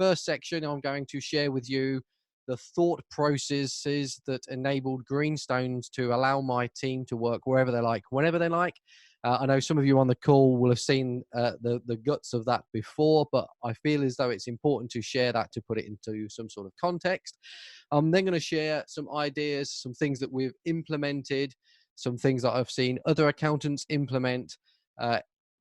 first section, I'm going to share with you the thought processes that enabled GreenStones to allow my team to work wherever they like, whenever they like. I know some of you on the call will have seen the guts of that before, but I feel as though it's important to share that to put it into some sort of context. I'm then going to share some ideas, some things that we've implemented, some things that I've seen other accountants implement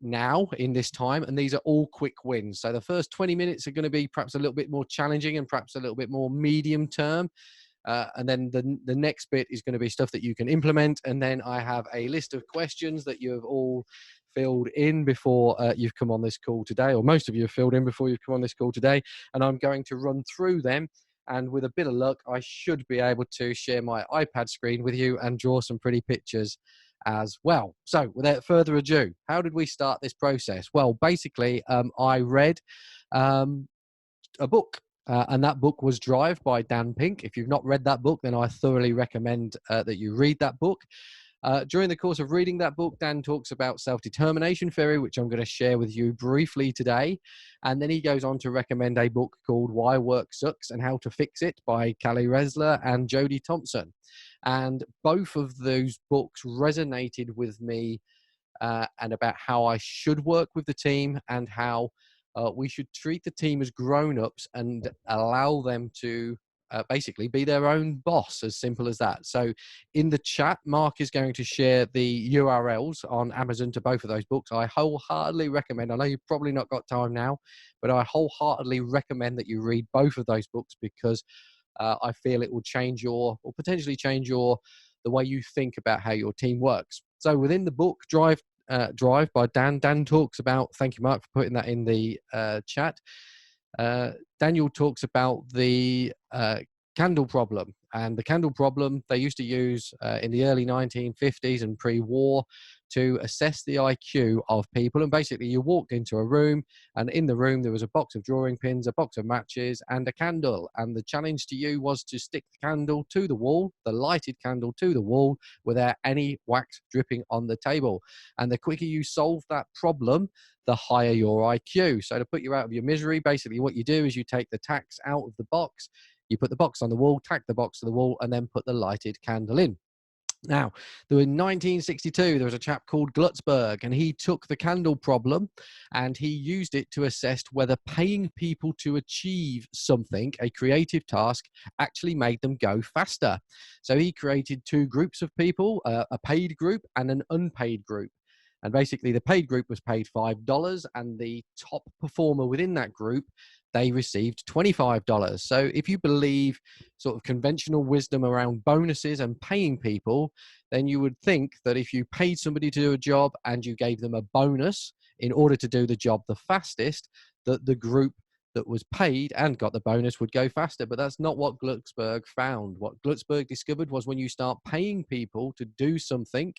now in this time, and these are all quick wins. So the first 20 minutes are going to be perhaps a little bit more challenging and perhaps a little bit more medium term. And then the next bit is going to be stuff that you can implement. And then I have a list of questions that you have all filled in before you've come on this call today, or most of you have filled in before you've come on this call today. And I'm going to run through them. And with a bit of luck, I should be able to share my iPad screen with you and draw some pretty pictures as well. So without further ado, how did we start this process? Well, basically, I read a book. And that book was Drive by Dan Pink. If you've not read that book, then I thoroughly recommend that you read that book. During the course of reading that book, Dan talks about self-determination theory, which I'm going to share with you briefly today. And then he goes on to recommend a book called Why Work Sucks and How to Fix It by Callie Resler and Jodie Thompson. And both of those books resonated with me and about how I should work with the team and how we should treat the team as grown-ups and allow them to basically be their own boss, as simple as that. So in the chat, Mark is going to share the URLs on Amazon to both of those books. I wholeheartedly recommend, I know you've probably not got time now, but I wholeheartedly recommend that you read both of those books because I feel it will change or potentially change the way you think about how your team works. So within the book, Drive by Dan talks about, thank you Mark for putting that in the chat. Daniel talks about the candle problem, and the candle problem they used to use in the early 1950s and pre-war to assess the IQ of people. And basically you walked into a room, and in the room there was a box of drawing pins, a box of matches, and a candle. And the challenge to you was to stick the candle to the wall, the lighted candle to the wall, without any wax dripping on the table. And the quicker you solve that problem, the higher your IQ. So to put you out of your misery, basically what you do is you take the tacks out of the box, you put the box on the wall, tack the box to the wall, and then put the lighted candle in. Now, in 1962, there was a chap called Glucksberg, and he took the candle problem and he used it to assess whether paying people to achieve something, a creative task, actually made them go faster. So he created two groups of people, a paid group and an unpaid group. And basically the paid group was paid $5, and the top performer within that group, they received $25. So if you believe sort of conventional wisdom around bonuses and paying people, then you would think that if you paid somebody to do a job and you gave them a bonus in order to do the job the fastest, that the group that was paid and got the bonus would go faster. But that's not what Glucksberg found. What Glucksberg discovered was when you start paying people to do something,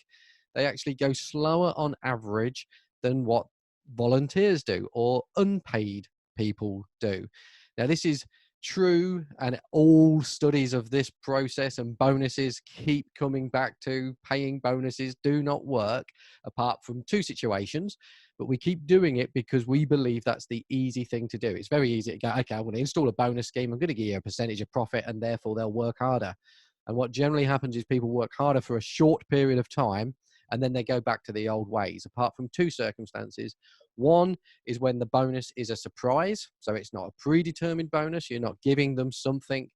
they actually go slower on average than what volunteers do or unpaid people do. Now, this is true, and all studies of this process and bonuses keep coming back to paying bonuses do not work apart from two situations, but we keep doing it because we believe that's the easy thing to do. It's very easy to go, okay, I'm going to install a bonus scheme, I'm going to give you a percentage of profit, and therefore they'll work harder. And what generally happens is people work harder for a short period of time, and then they go back to the old ways, apart from two circumstances. One is when the bonus is a surprise. So it's not a predetermined bonus. You're not giving them something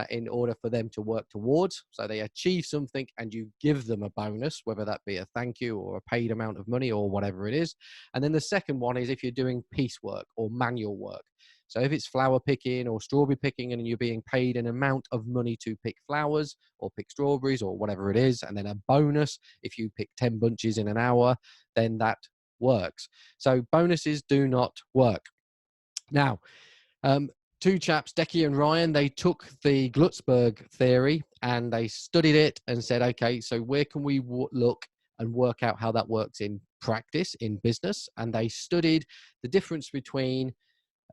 in order for them to work towards. So they achieve something and you give them a bonus, whether that be a thank you or a paid amount of money or whatever it is. And then the second one is if you're doing piecework or manual work. So if it's flower picking or strawberry picking and you're being paid an amount of money to pick flowers or pick strawberries or whatever it is, and then a bonus, if you pick 10 bunches in an hour, then that works. So bonuses do not work. Now, two chaps, Decky and Ryan, they took the Glucksberg theory and they studied it and said, okay, so where can we look and work out how that works in practice, in business? And they studied the difference between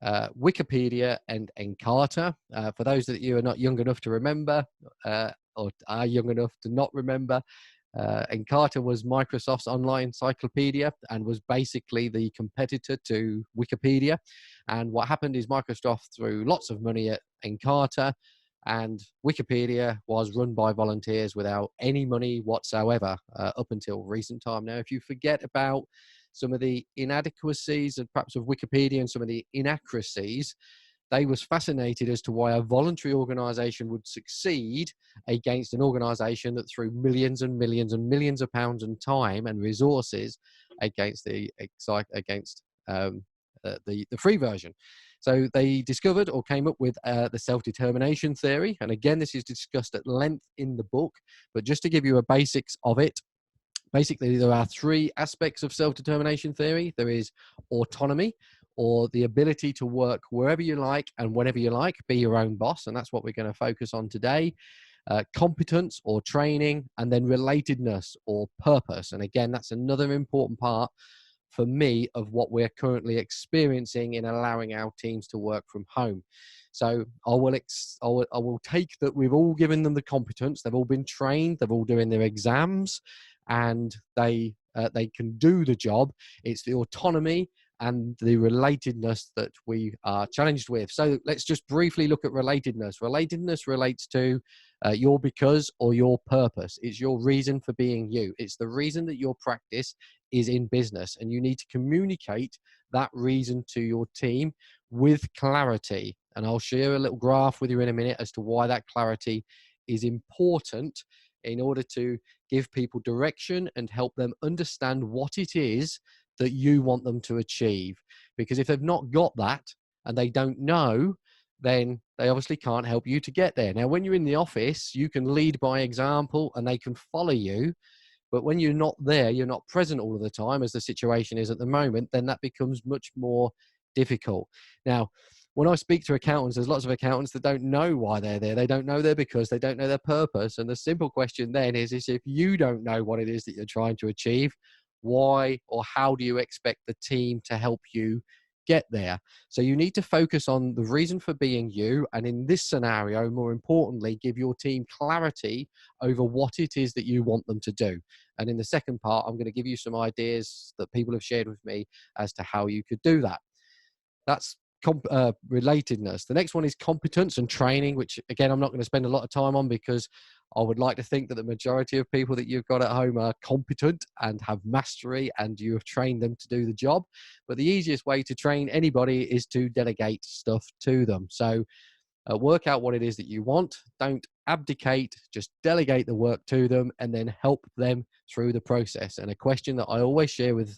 Wikipedia and Encarta. For those that you are not young enough to remember or are young enough to not remember, Encarta was Microsoft's online encyclopedia and was basically the competitor to Wikipedia. And what happened is Microsoft threw lots of money at Encarta, and Wikipedia was run by volunteers without any money whatsoever up until recent time. Now, if you forget about some of the inadequacies of perhaps of Wikipedia and some of the inaccuracies, they was fascinated as to why a voluntary organization would succeed against an organization that threw millions and millions and millions of pounds and time and resources against the free version. So they discovered or came up with the self-determination theory. And again, this is discussed at length in the book, but just to give you a basics of it, basically there are three aspects of self-determination theory. There is autonomy, or the ability to work wherever you like and whenever you like, be your own boss. And that's what we're going to focus on today. Competence or training, and then relatedness or purpose. And again, that's another important part for me of what we're currently experiencing in allowing our teams to work from home. So I will take that we've all given them the competence, they've all been trained, they've all doing their exams, and they can do the job. It's the autonomy and the relatedness that we are challenged with. So let's just briefly look at relatedness. Relatedness relates to your because or your purpose. It's your reason for being you. It's the reason that your practice is in business, and you need to communicate that reason to your team with clarity. And I'll share a little graph with you in a minute as to why that clarity is important in order to give people direction and help them understand what it is that you want them to achieve. Because if they've not got that and they don't know, then they obviously can't help you to get there. Now, when you're in the office, you can lead by example and they can follow you. But when you're not there, you're not present all of the time, as the situation is at the moment, then that becomes much more difficult. Now, when I speak to accountants, there's lots of accountants that don't know why they're there. They don't know their because, they don't know their purpose. And the simple question then is if you don't know what it is that you're trying to achieve, why or how do you expect the team to help you get there? So you need to focus on the reason for being you. And in this scenario, more importantly, give your team clarity over what it is that you want them to do. And in the second part, I'm going to give you some ideas that people have shared with me as to how you could do that. That's relatedness. The next one is competence and training, which again, I'm not going to spend a lot of time on because I would like to think that the majority of people that you've got at home are competent and have mastery and you have trained them to do the job. But the easiest way to train anybody is to delegate stuff to them. So work out what it is that you want. Don't abdicate, just delegate the work to them and then help them through the process. And a question that I always share with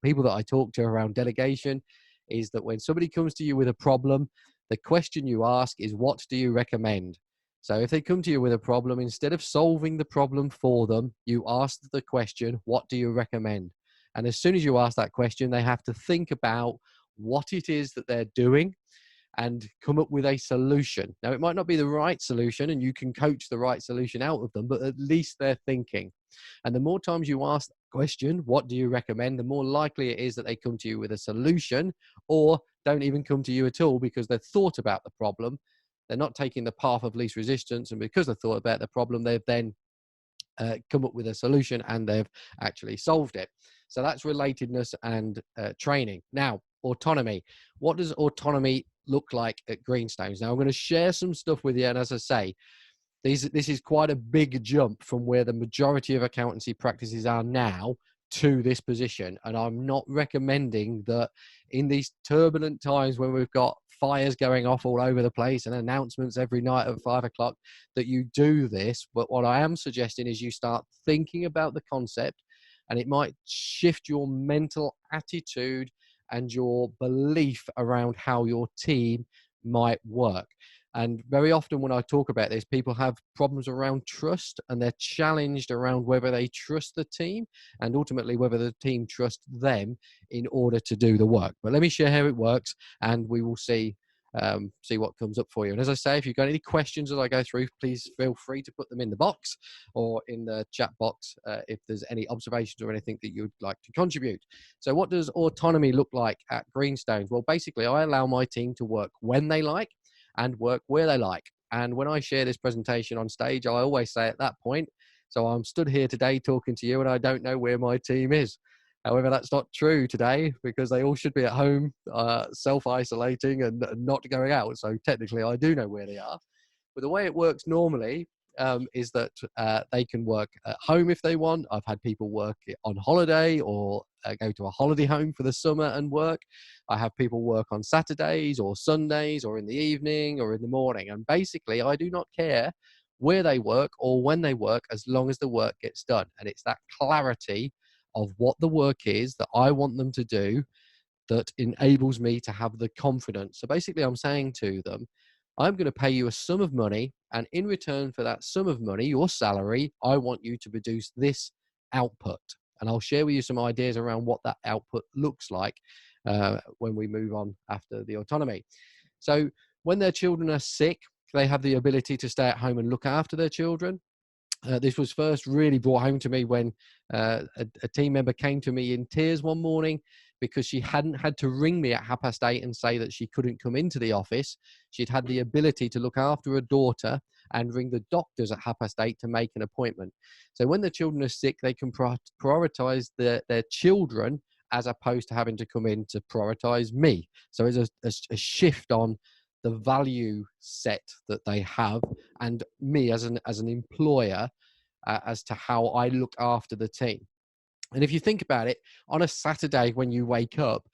people that I talk to around delegation is that when somebody comes to you with a problem, the question you ask is, what do you recommend? So if they come to you with a problem, instead of solving the problem for them, you ask the question, what do you recommend? And as soon as you ask that question, they have to think about what it is that they're doing and come up with a solution. Now, it might not be the right solution and you can coach the right solution out of them, but at least they're thinking. And the more times you ask the question, what do you recommend, the more likely it is that they come to you with a solution or don't even come to you at all because they've thought about the problem. They're not taking the path of least resistance. And because they've thought about the problem, they've then come up with a solution and they've actually solved it. So that's relatedness and training. Now, autonomy. What does autonomy look like at GreenStones? Now, I'm going to share some stuff with you. And as I say, this is quite a big jump from where the majority of accountancy practices are now to this position. And I'm not recommending that in these turbulent times when we've got fires going off all over the place and announcements every night at 5 o'clock that you do this. But what I am suggesting is you start thinking about the concept, and it might shift your mental attitude and your belief around how your team might work. And very often when I talk about this, people have problems around trust and they're challenged around whether they trust the team and ultimately whether the team trusts them in order to do the work. But let me share how it works and we will see what comes up for you. And as I say, if you've got any questions as I go through, please feel free to put them in the box or in the chat box if there's any observations or anything that you'd like to contribute. So what does autonomy look like at GreenStones? Well, basically, I allow my team to work when they like and work where they like. And when I share this presentation on stage, I always say at that point, So I'm stood here today talking to you, and I don't know where my team is. However, that's not true today, because they all should be at home, self-isolating and not going out. So technically I do know where they are. But the way it works normally is that they can work at home if they want. I've had people work on holiday, or go to a holiday home for the summer and work. I have people work on Saturdays or Sundays, or in the evening or in the morning. And basically, I do not care where they work or when they work, as long as the work gets done. And it's that clarity of what the work is that I want them to do that enables me to have the confidence. So basically, I'm saying to them, I'm going to pay you a sum of money, and in return for that sum of money, your salary, I want you to produce this output. And I'll share with you some ideas around what that output looks like when we move on after the autonomy. So when their children are sick, they have the ability to stay at home and look after their children. This was first really brought home to me when a team member came to me in tears one morning, because she hadn't had to ring me at 8:30 and say that she couldn't come into the office. She'd had the ability to look after her daughter and ring the doctors at 8:30 to make an appointment. So when the children are sick, they can prioritize their children, as opposed to having to come in to prioritize me. So it's a shift on the value set that they have, and me as an employer, as to how I look after the team. And if you think about it, on a Saturday when you wake up,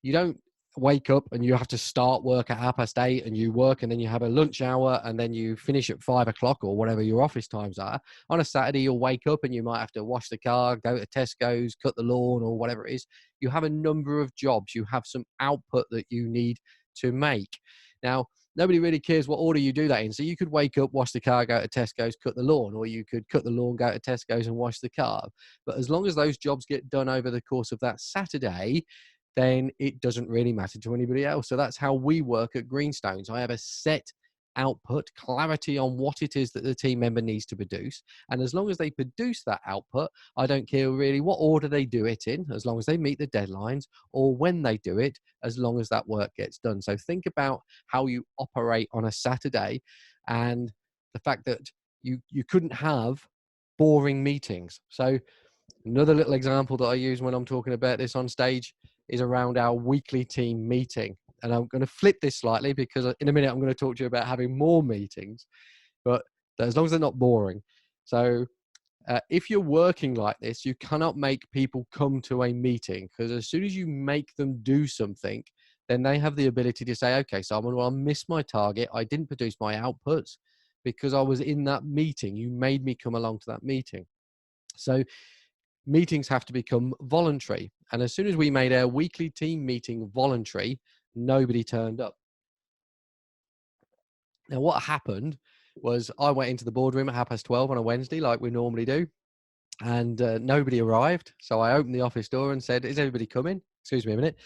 you don't wake up and you have to start work at 8:30 and you work, and then you have a lunch hour, and then you finish at 5 o'clock or whatever your office times are. On a Saturday, you'll wake up and you might have to wash the car, go to Tesco's, cut the lawn, or whatever it is. You have a number of jobs. You have some output that you need to make. Now, nobody really cares what order you do that in. So you could wake up, wash the car, go to Tesco's, cut the lawn, or you could cut the lawn, go to Tesco's and wash the car. But as long as those jobs get done over the course of that Saturday, then it doesn't really matter to anybody else. So that's how we work at GreenStones. I have a set output, clarity on what it is that the team member needs to produce. And as long as they produce that output, I don't care really what order they do it in, as long as they meet the deadlines, or when they do it, as long as that work gets done. So think about how you operate on a Saturday, and the fact that you couldn't have boring meetings. So another little example that I use when I'm talking about this on stage is around our weekly team meeting. And I'm going to flip this slightly, because in a minute I'm going to talk to you about having more meetings, but as long as they're not boring. So if you're working like this, you cannot make people come to a meeting, because as soon as you make them do something, then they have the ability to say, okay, Simon, well, I missed my target. I didn't produce my outputs because I was in that meeting. You made me come along to that meeting. So meetings have to become voluntary. And as soon as we made our weekly team meeting voluntary, nobody turned up. Now, what happened was I went into the boardroom at 12:30 on a Wednesday, like we normally do, and nobody arrived. So I opened the office door and said, is everybody coming? Excuse me a minute.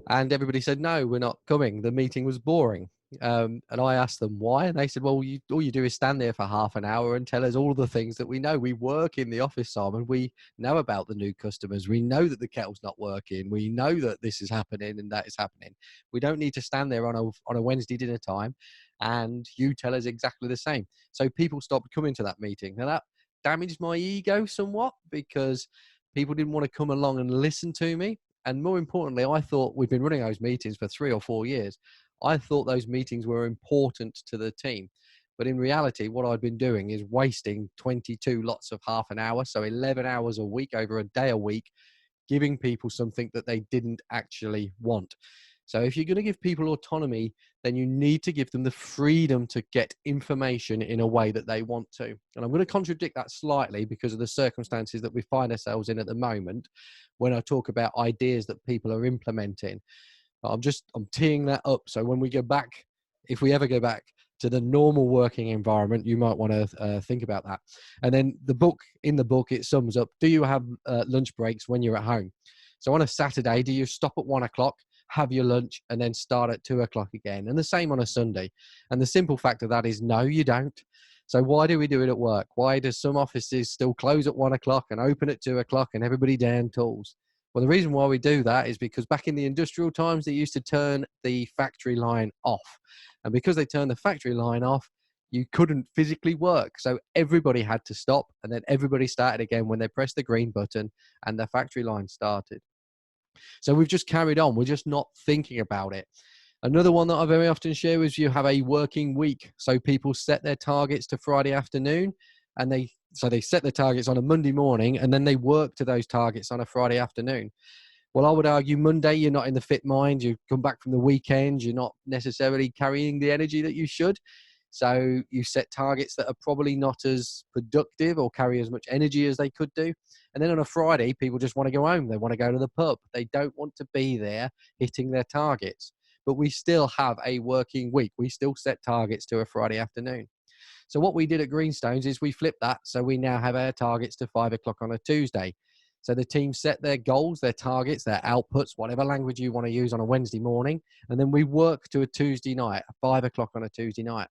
And everybody said, no, we're not coming. The meeting was boring. And I asked them why, and they said, well, all you do is stand there for half an hour and tell us all the things that we know. We work in the office, Simon. We know about the new customers. We know that the kettle's not working. We know that this is happening and that is happening. We don't need to stand there on a Wednesday dinner time and you tell us exactly the same. So people stopped coming to that meeting. Now, that damaged my ego somewhat, because people didn't want to come along and listen to me. And more importantly, I thought, we've been running those meetings for 3 or 4 years. I thought those meetings were important to the team. But in reality, what I'd been doing is wasting 22 lots of half an hour, so 11 hours a week over a day a week, giving people something that they didn't actually want. So if you're going to give people autonomy, then you need to give them the freedom to get information in a way that they want to. And I'm going to contradict that slightly because of the circumstances that we find ourselves in at the moment when I talk about ideas that people are implementing. I'm teeing that up. So when we go back, if we ever go back to the normal working environment, you might want to think about that. And then in the book, it sums up, do you have lunch breaks when you're at home? So on a Saturday, do you stop at 1 o'clock, have your lunch, and then start at 2 o'clock again? And the same on a Sunday. And the simple fact of that is, no, you don't. So why do we do it at work? Why do some offices still close at 1 o'clock and open at 2 o'clock and everybody down tools? Well, the reason why we do that is because back in the industrial times, they used to turn the factory line off. And because they turned the factory line off, you couldn't physically work. So everybody had to stop, and then everybody started again when they pressed the green button and the factory line started. So we've just carried on. We're just not thinking about it. Another one that I very often share is you have a working week. So people set their targets to Friday afternoon, and they set their targets on a Monday morning, and then they work to those targets on a Friday afternoon. Well, I would argue Monday, you're not in the fit mind. You come back from the weekend, you're not necessarily carrying the energy that you should. So you set targets that are probably not as productive or carry as much energy as they could do. And then on a Friday, people just want to go home. They want to go to the pub. They don't want to be there hitting their targets. But we still have a working week. We still set targets to a Friday afternoon. So what we did at GreenStones is we flipped that. So we now have our targets to 5 o'clock on a Tuesday. So the team set their goals, their targets, their outputs, whatever language you want to use on a Wednesday morning. And then we work to a Tuesday night, 5 o'clock on a Tuesday night.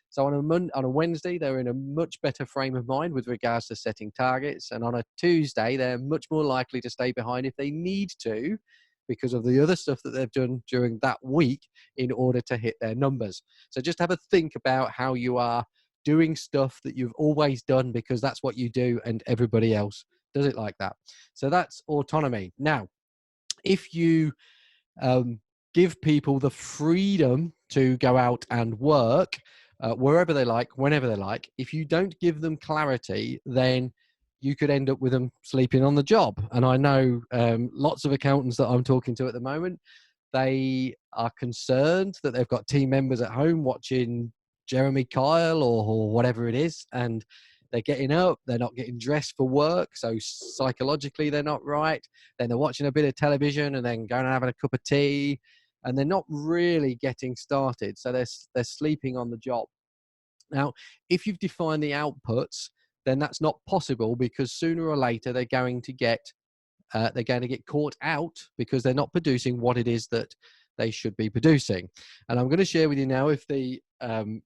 So on a Wednesday, they're in a much better frame of mind with regards to setting targets. And on a Tuesday, they're much more likely to stay behind if they need to, because of the other stuff that they've done during that week in order to hit their numbers. So just have a think about how you are doing stuff that you've always done because that's what you do and everybody else does it like that. So that's autonomy. Now, if you give people the freedom to go out and work wherever they like, whenever they like, if you don't give them clarity, then you could end up with them sleeping on the job. And I know lots of accountants that I'm talking to at the moment, they are concerned that they've got team members at home watching Jeremy Kyle or whatever it is, and they're getting up, they're not getting dressed for work, so psychologically they're not right. Then they're watching a bit of television and then going and having a cup of tea, and they're not really getting started, so they're sleeping on the job. Now, if you've defined the outputs, then that's not possible because sooner or later they're going to get caught out because they're not producing what it is that they should be producing. And I'm going to share with you now, if the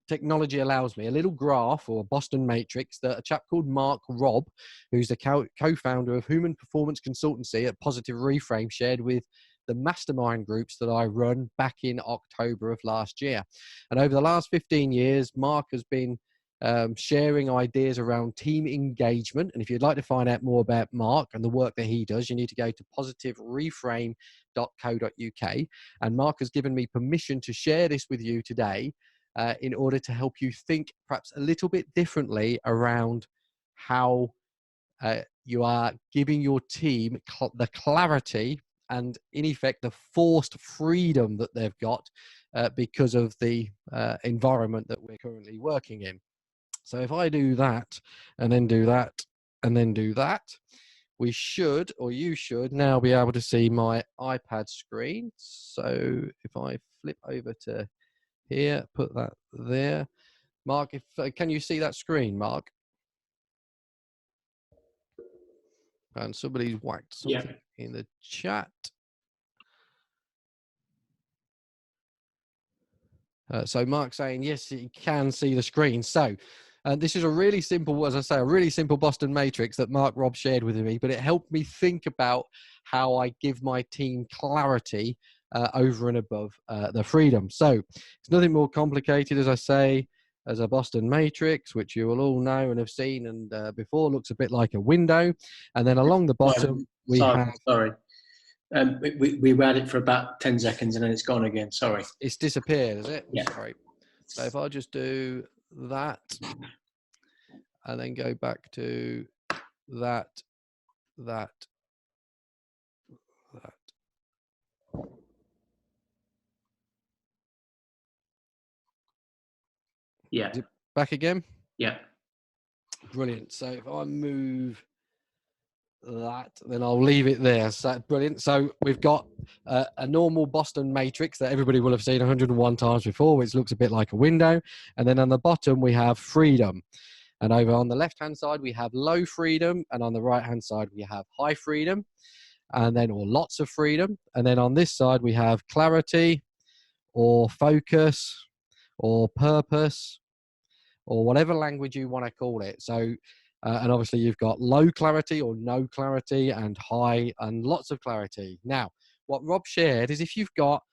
technology allows me, a little graph or Boston matrix that a chap called Robb, who's the co-founder of Human Performance Consultancy at Positive Reframe, shared with the Mastermind groups that I run back in October of last year. And over the last 15 years, Mark has been sharing ideas around team engagement. And if you'd like to find out more about Mark and the work that he does, you need to go to positivereframe.co.uk. And Mark has given me permission to share this with you today in order to help you think perhaps a little bit differently around how you are giving your team the clarity and, in effect, the forced freedom that they've got because of the environment that we're currently working in. So if I do that and then do that and then do that, we should, or you should, now be able to see my iPad screen. So if I flip over to here, put that there. Mark, can you see that screen, Mark? And somebody's whacked something in the chat. So Mark's saying, yes, he can see the screen. So this is a really simple, as I say, a really simple Boston matrix that Robb shared with me, but it helped me think about how I give my team clarity over and above the freedom. So it's nothing more complicated, as I say, as a Boston matrix, which you will all know and have seen and before, looks a bit like a window. And then along the bottom, we have... Sorry. We had it for about 10 seconds and then it's gone again. Sorry. It's disappeared, is it? Yeah. Sorry. So if I just do that and then go back to that. Yeah. Back again? Yeah. Brilliant. So if I move that, then I'll leave it there. So brilliant. So we've got a normal Boston matrix that everybody will have seen 101 times before, which looks a bit like a window. And then on the bottom, we have freedom. And over on the left-hand side, we have low freedom. And on the right-hand side, we have high freedom. And then, or lots of freedom. And then on this side, we have clarity or focus or purpose or whatever language you want to call it. So, and obviously you've got low clarity or no clarity and high and lots of clarity. Now, what Robb shared is if you've got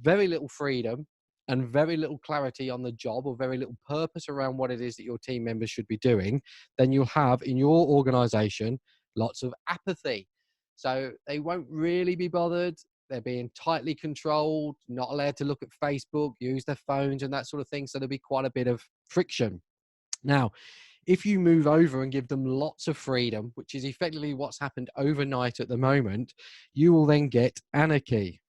very little freedom and very little clarity on the job, or very little purpose around what it is that your team members should be doing, then you'll have in your organization lots of apathy. So they won't really be bothered. They're being tightly controlled, not allowed to look at Facebook, use their phones and that sort of thing. So there'll be quite a bit of friction. Now, if you move over and give them lots of freedom, which is effectively what's happened overnight at the moment, you will then get anarchy.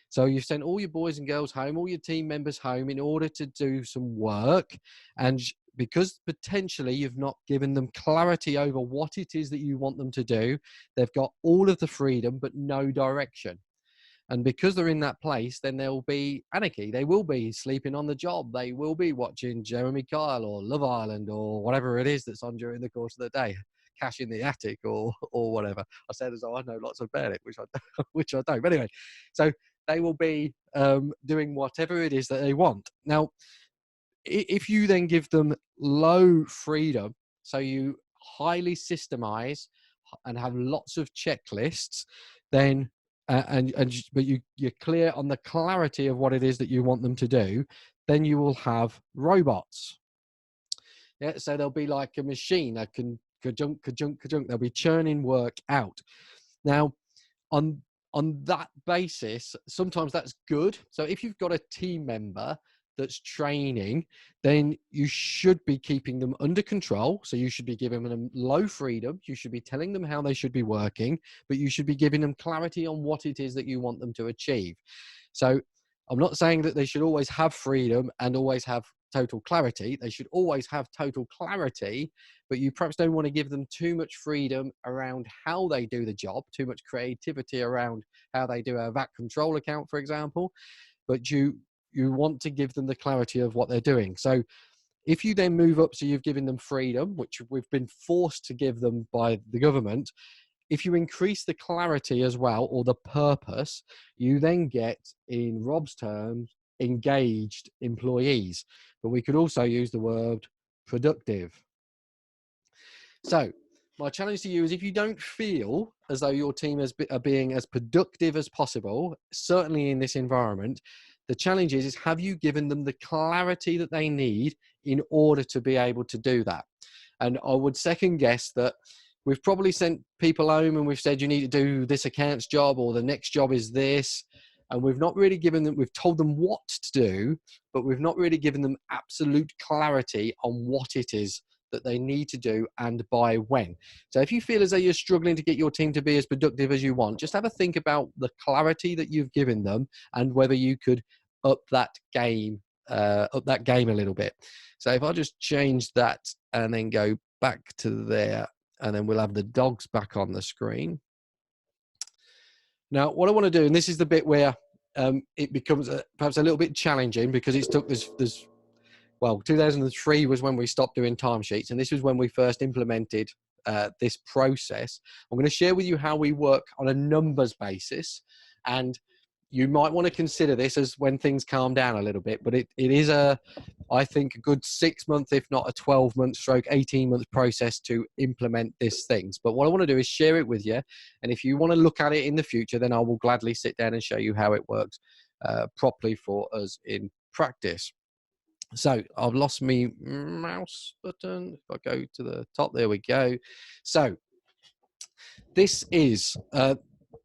So you've sent all your boys and girls home, all your team members home in order to do some work. And because potentially you've not given them clarity over what it is that you want them to do, they've got all of the freedom, but no direction. And because they're in that place, then there will be anarchy. They will be sleeping on the job. They will be watching Jeremy Kyle or Love Island or whatever it is that's on during the course of the day. Cash in the Attic or whatever. I said as though I know lots about it, which I don't. But anyway, so they will be doing whatever it is that they want. Now, if you then give them low freedom, so you highly systemize and have lots of checklists, then but you're clear on the clarity of what it is that you want them to do, then you will have robots. Yeah, so they'll be like a machine that can ka-junk. They'll be churning work out. Now, on that basis, sometimes that's good. So if you've got a team member that's training, then you should be keeping them under control. So you should be giving them low freedom. You should be telling them how they should be working, but you should be giving them clarity on what it is that you want them to achieve. So I'm not saying that they should always have freedom and always have total clarity. They should always have total clarity, but you perhaps don't want to give them too much freedom around how they do the job, too much creativity around how they do a VAT control account, for example, but you want to give them the clarity of what they're doing. So if you then move up, so you've given them freedom, which we've been forced to give them by the government, if you increase the clarity as well, or the purpose, you then get, in Robb's terms, engaged employees. But we could also use the word productive. So my challenge to you is, if you don't feel as though your team are being as productive as possible, certainly in this environment, the challenge is have you given them the clarity that they need in order to be able to do that? And I would second guess that we've probably sent people home and we've said, you need to do this accounts job, or the next job is this. And we've not really given them, we've told them what to do, but we've not really given them absolute clarity on what it is that they need to do and by when. So if you feel as though you're struggling to get your team to be as productive as you want, just have a think about the clarity that you've given them and whether you could up that game a little bit. So if I just change that and then go back to there, and then we'll have the dogs back on the screen. Now, what I want to do, and this is the bit where it becomes perhaps a little bit challenging, because it's took this, well, 2003 was when we stopped doing timesheets, and this was when we first implemented this process. I'm going to share with you how we work on a numbers basis, and you might want to consider this as when things calm down a little bit, but it is I think a good 6 month, if not a 12-month stroke, 18-month process to implement these things. But what I want to do is share it with you. And if you want to look at it in the future, then I will gladly sit down and show you how it works properly for us in practice. So I've lost my mouse button. If I go to the top, there we go. So this is,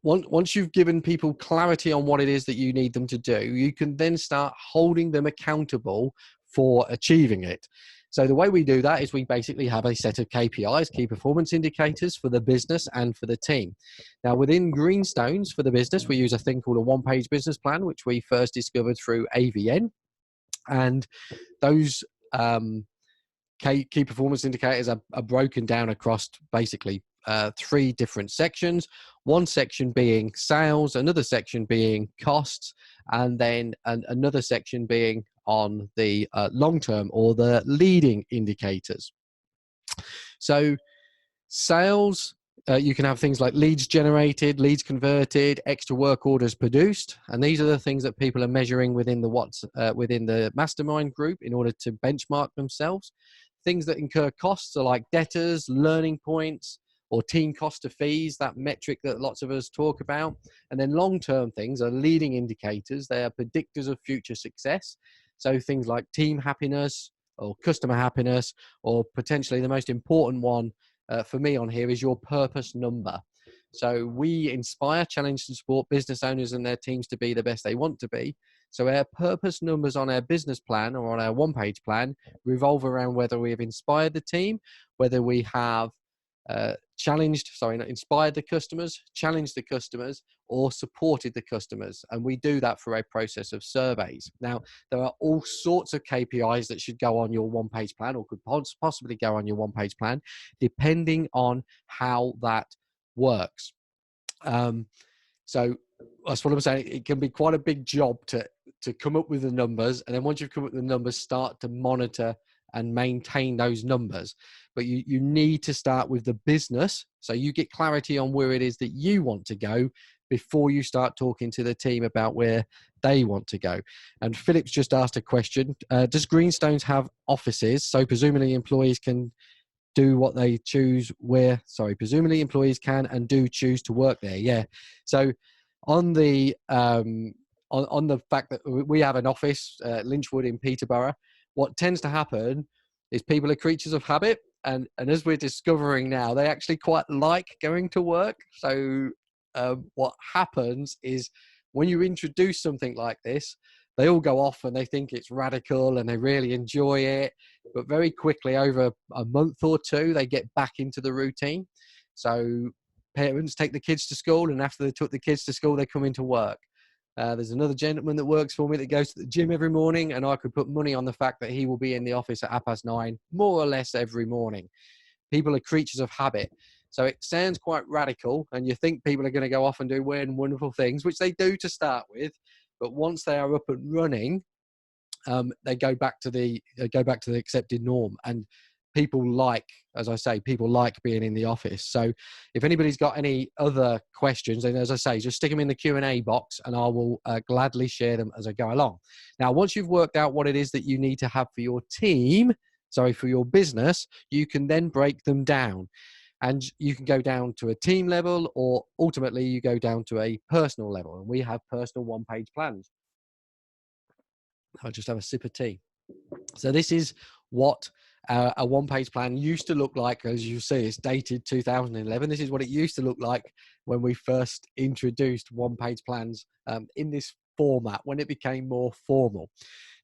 once you've given people clarity on what it is that you need them to do, you can then start holding them accountable for achieving it. So the way we do that is we basically have a set of KPIs, key performance indicators, for the business and for the team. Now, within GreenStones for the business, we use a thing called a one-page business plan, which we first discovered through AVN. And those key performance indicators are broken down across basically 3 different sections. One section being sales, another section being costs, and then another section being on the long-term or the leading indicators. So sales, you can have things like leads generated, leads converted, extra work orders produced, and these are the things that people are measuring within the Mastermind group in order to benchmark themselves. Things that incur costs are like debtors, learning points, or team cost of fees, that metric that lots of us talk about. And then long-term things are leading indicators. They are predictors of future success. So things like team happiness or customer happiness, or potentially the most important one for me on here is your purpose number. So we inspire, challenge, and support business owners and their teams to be the best they want to be. So our purpose numbers on our business plan or on our one-page plan revolve around whether we have inspired the team, whether we have inspired the customers, challenged the customers, or supported the customers. And we do that through a process of surveys. Now, there are all sorts of KPIs that should go on your one-page plan, or could possibly go on your one-page plan, depending on how that works. So that's what I'm saying. It can be quite a big job to come up with the numbers. And then once you've come up with the numbers, start to monitor and maintain those numbers. But you need to start with the business, so you get clarity on where it is that you want to go before you start talking to the team about where they want to go. And Philip's just asked a question. Does GreenStones have offices? So presumably employees can do what they choose where, presumably employees can and do choose to work there. Yeah. So on the on the fact that we have an office, Lynchwood in Peterborough, what tends to happen is people are creatures of habit. And as we're discovering now, they actually quite like going to work. So what happens is when you introduce something like this, they all go off and they think it's radical and they really enjoy it. But very quickly, over a month or two, they get back into the routine. So parents take the kids to school, and after they took the kids to school, they come into work. There's another gentleman that works for me that goes to the gym every morning, and I could put money on the fact that he will be in the office at 9:30, more or less every morning. People are creatures of habit. So it sounds quite radical, and you think people are going to go off and do weird and wonderful things, which they do to start with. But once they are up and running, they go back to the accepted norm. And people like, as I say, people like being in the office. So if anybody's got any other questions, then as I say, just stick them in the Q&A box and I will gladly share them as I go along. Now, once you've worked out what it is that you need to have for your team, for your business, you can then break them down. And you can go down to a team level, or ultimately you go down to a personal level. And we have personal one-page plans. I'll just have a sip of tea. So this is what a one-page plan used to look like. As you see, it's dated 2011. This is what it used to look like when we first introduced one-page plans in this format, when it became more formal.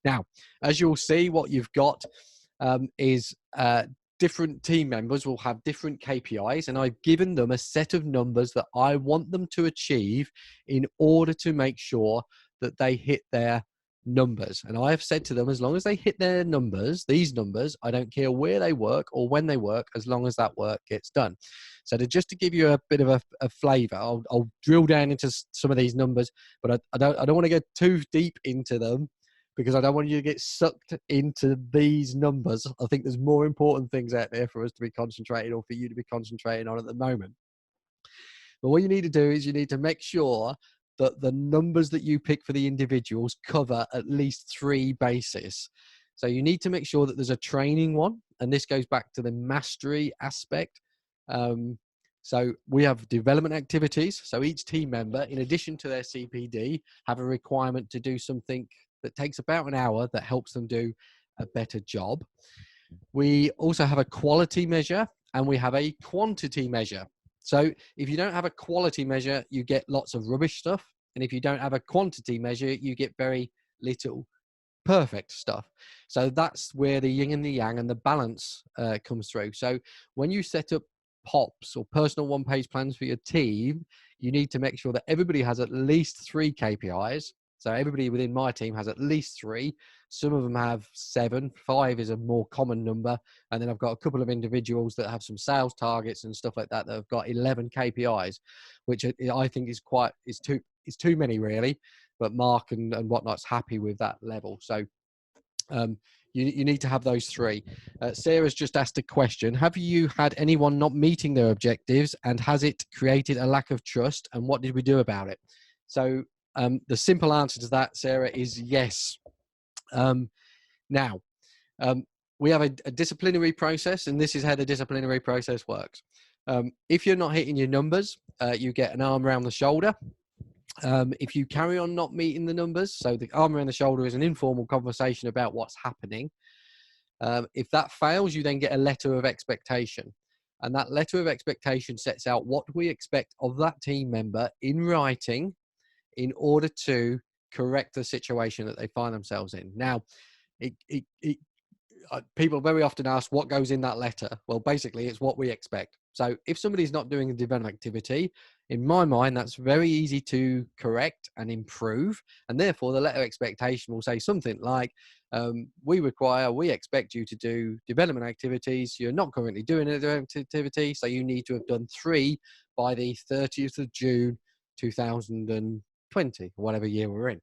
Now, as you'll see, what you've got is different team members will have different KPIs, and I've given them a set of numbers that I want them to achieve in order to make sure that they hit their numbers. And I have said to them, as long as they hit their numbers, these numbers, I don't care where they work or when they work, as long as that work gets done. So just to give you a bit of a flavor, I'll drill down into some of these numbers, but I don't want to go too deep into them, because I don't want you to get sucked into these numbers. I think there's more important things out there for us to be concentrating, or for you to be concentrating on at the moment. But what you need to do is you need to make sure that the numbers that you pick for the individuals cover at least 3 bases. So you need to make sure that there's a training one, and this goes back to the mastery aspect. So we have development activities. So each team member, in addition to their CPD, have a requirement to do something that takes about an hour that helps them do a better job. We also have a quality measure, and we have a quantity measure. So if you don't have a quality measure, you get lots of rubbish stuff. And if you don't have a quantity measure, you get very little perfect stuff. So that's where the yin and the yang and the balance comes through. So when you set up POPs, or personal one-page plans for your team, you need to make sure that everybody has at least 3 KPIs. So everybody within my team has at least 3. Some of them have 7. 5 is a more common number. And then I've got a couple of individuals that have some sales targets and stuff like that have got 11 KPIs, which I think is too many, really. But Mark and whatnot's happy with that level. So you need to have those 3. Sarah's just asked a question. Have you had anyone not meeting their objectives, and has it created a lack of trust, and what did we do about it? So the simple answer to that, Sarah, is yes. Now, we have a disciplinary process, and this is how the disciplinary process works. If you're not hitting your numbers, you get an arm around the shoulder. If you carry on not meeting the numbers, so the arm around the shoulder is an informal conversation about what's happening. If that fails, you then get a letter of expectation. And that letter of expectation sets out what we expect of that team member in writing in order to correct the situation that they find themselves in. Now, people very often ask what goes in that letter. Well, basically, it's what we expect. So if somebody's not doing a development activity, in my mind, that's very easy to correct and improve. And therefore, the letter expectation will say something like, we expect you to do development activities. You're not currently doing a development activity, so you need to have done 3 by the 30th of June, 2020, whatever year we're in.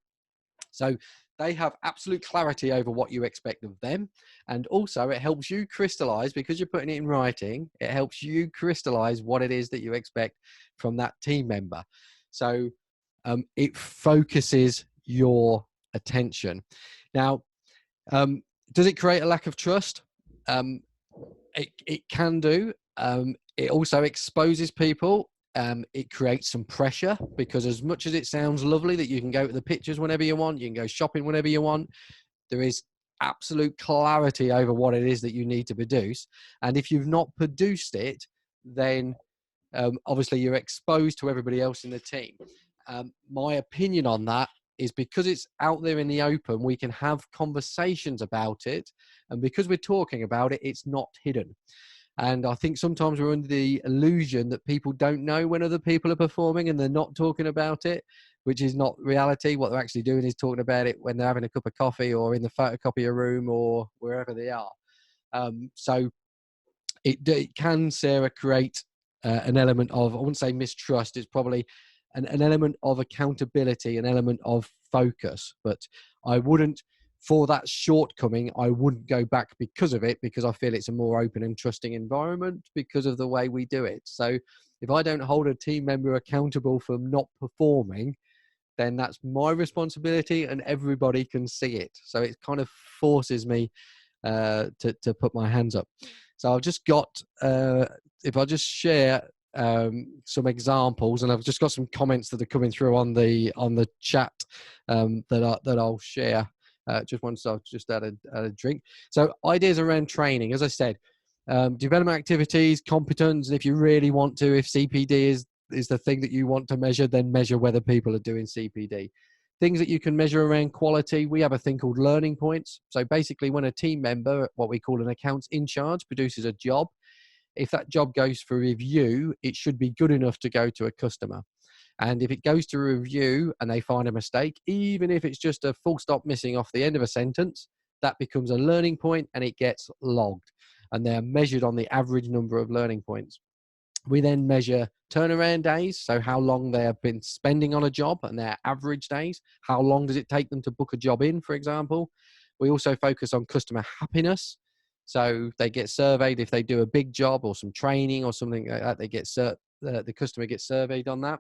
So they have absolute clarity over what you expect of them. And also it helps you crystallize, because you're putting it in writing, it helps you crystallize what it is that you expect from that team member. So it focuses your attention. Now, does it create a lack of trust? It can do. It also exposes people. It creates some pressure, because as much as it sounds lovely that you can go to the pictures whenever you want, you can go shopping whenever you want, there is absolute clarity over what it is that you need to produce. And if you've not produced it, then obviously you're exposed to everybody else in the team. My opinion on that is, because it's out there in the open, we can have conversations about it. And because we're talking about it, it's not hidden. And I think sometimes we're under the illusion that people don't know when other people are performing and they're not talking about it, which is not reality. What they're actually doing is talking about it when they're having a cup of coffee or in the photocopier room or wherever they are. So it can, Sarah, create an element of, I wouldn't say mistrust, it's probably an element of accountability, an element of focus. But I wouldn't, for that shortcoming, I wouldn't go back because of it, because I feel it's a more open and trusting environment because of the way we do it. So if I don't hold a team member accountable for not performing, then that's my responsibility and everybody can see it. So it kind of forces me to put my hands up. So I've just got, if I just share some examples, and I've just got some comments that are coming through on the chat that I'll share. Just once I've just had a drink. So ideas around training, as I said, development activities, competence, and if you really want to, if CPD is the thing that you want to measure, then measure whether people are doing CPD. Things that you can measure around quality, we have a thing called learning points. So basically, when a team member, what we call an accounts in charge, produces a job, if that job goes for review, it should be good enough to go to a customer. And if it goes to review and they find a mistake, even if it's just a full stop missing off the end of a sentence, that becomes a learning point and it gets logged. And they're measured on the average number of learning points. We then measure turnaround days, so how long they have been spending on a job, and their average days. How long does it take them to book a job in, for example? We also focus on customer happiness. So they get surveyed if they do a big job or some training or something like that. They get the customer gets surveyed on that.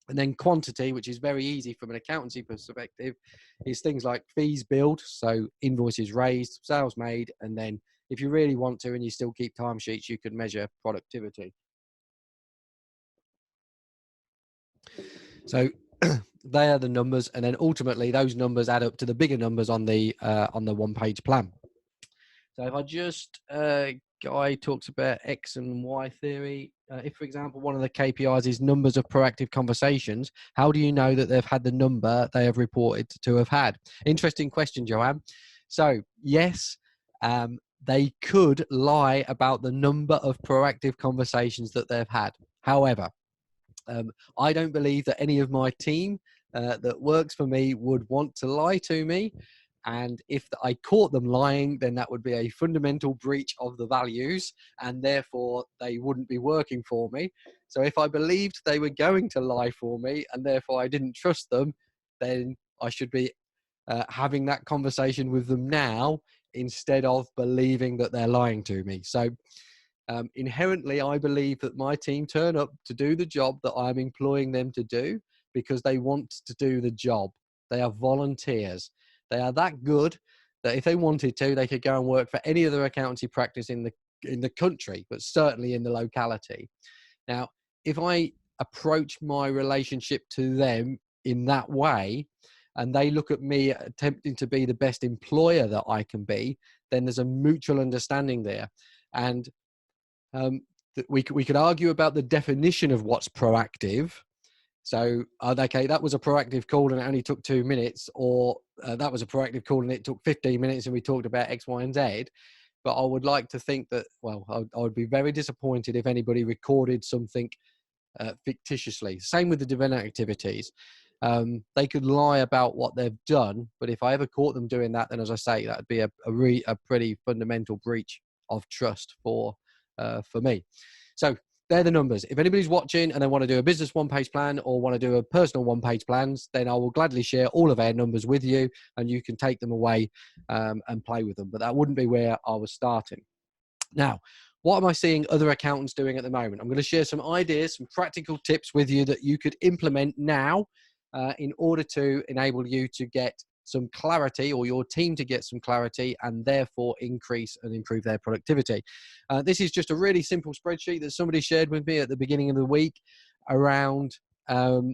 And then quantity, which is very easy from an accountancy perspective, is things like fees billed, so invoices raised, sales made, and then if you really want to and you still keep timesheets, you can measure productivity. So they are the numbers, and then ultimately those numbers add up to the bigger numbers on the one-page plan. So if I just, Guy talks about X and Y theory. If, for example, one of the KPIs is numbers of proactive conversations, how do you know that they've had the number they have reported to have had? Interesting question, Joanne. So yes, they could lie about the number of proactive conversations that they've had. However, I don't believe that any of my team that works for me would want to lie to me. And if I caught them lying, then that would be a fundamental breach of the values, and therefore they wouldn't be working for me. So if I believed they were going to lie for me and therefore I didn't trust them, then I should be having that conversation with them now instead of believing that they're lying to me. So inherently, I believe that my team turn up to do the job that I'm employing them to do because they want to do the job. They are volunteers. They are that good that if they wanted to, they could go and work for any other accountancy practice in the country, but certainly in the locality. Now, if I approach my relationship to them in that way, and they look at me attempting to be the best employer that I can be, then there's a mutual understanding there. And we could argue about the definition of what's proactive. So, okay, that was a proactive call and it only took 2 minutes, or that was a proactive call and it took 15 minutes and we talked about X, Y, and Z. But I would like to think that, well, I would be very disappointed if anybody recorded something fictitiously. Same with the development activities. They could lie about what they've done, but if I ever caught them doing that, then as I say, that would be a pretty fundamental breach of trust for me. So they're the numbers. If anybody's watching and they want to do a business one-page plan or want to do a personal one-page plans, then I will gladly share all of our numbers with you and you can take them away and play with them. But that wouldn't be where I was starting. Now, what am I seeing other accountants doing at the moment? I'm going to share some ideas, some practical tips with you that you could implement now in order to enable you to get some clarity, or your team to get some clarity, and therefore increase and improve their productivity. This is just a really simple spreadsheet that somebody shared with me at the beginning of the week around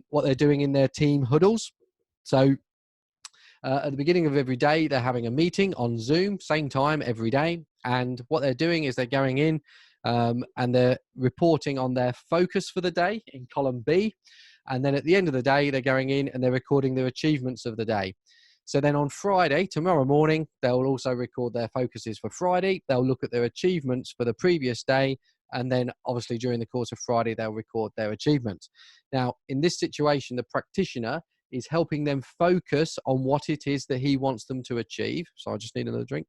what they're doing in their team huddles. So at the beginning of every day, they're having a meeting on Zoom, same time every day. And what they're doing is they're going in and they're reporting on their focus for the day in column B. And then at the end of the day, they're going in and they're recording their achievements of the day. So then on Friday, tomorrow morning, they'll also record their focuses for Friday. They'll look at their achievements for the previous day. And then obviously during the course of Friday, they'll record their achievements. Now, in this situation, the practitioner is helping them focus on what it is that he wants them to achieve. So I just need another drink.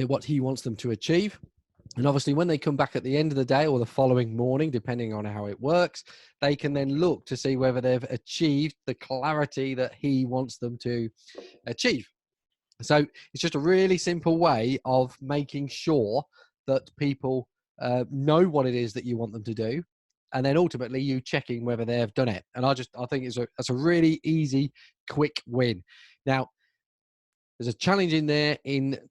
What he wants them to achieve. And obviously when they come back at the end of the day or the following morning, depending on how it works, they can then look to see whether they've achieved the clarity that he wants them to achieve. So it's just a really simple way of making sure that people know what it is that you want them to do. And then ultimately you checking whether they've done it. And I think that's a really easy, quick win. Now, there's a challenge in there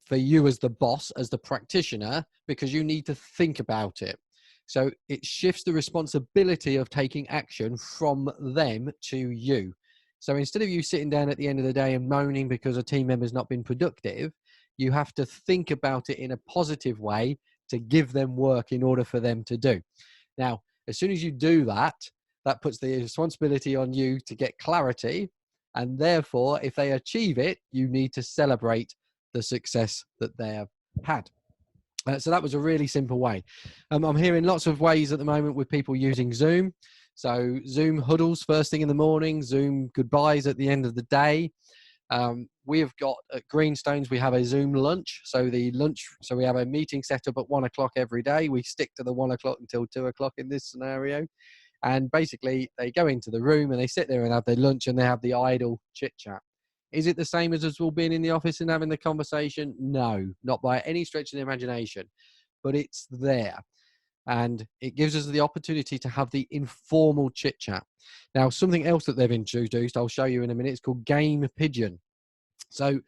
for you as the boss, as the practitioner, because you need to think about it. So it shifts the responsibility of taking action from them to you. So instead of you sitting down at the end of the day and moaning because a team member's not been productive, you have to think about it in a positive way to give them work in order for them to do. Now, as soon as you do that, that puts the responsibility on you to get clarity. And therefore, if they achieve it, you need to celebrate the success that they have had. So that was a really simple way. I'm hearing lots of ways at the moment with people using Zoom. So Zoom huddles first thing in the morning, Zoom goodbyes at the end of the day. We have got at GreenStones, we have a Zoom lunch. So we have a meeting set up at 1 o'clock every day. We stick to the 1 o'clock until 2 o'clock in this scenario. And basically they go into the room and they sit there and have their lunch and they have the idle chit chat. Is it the same as us all being in the office and having the conversation? No, not by any stretch of the imagination, but it's there. And it gives us the opportunity to have the informal chit chat. Now, something else that they've introduced, I'll show you in a minute, it's called Game Pigeon. So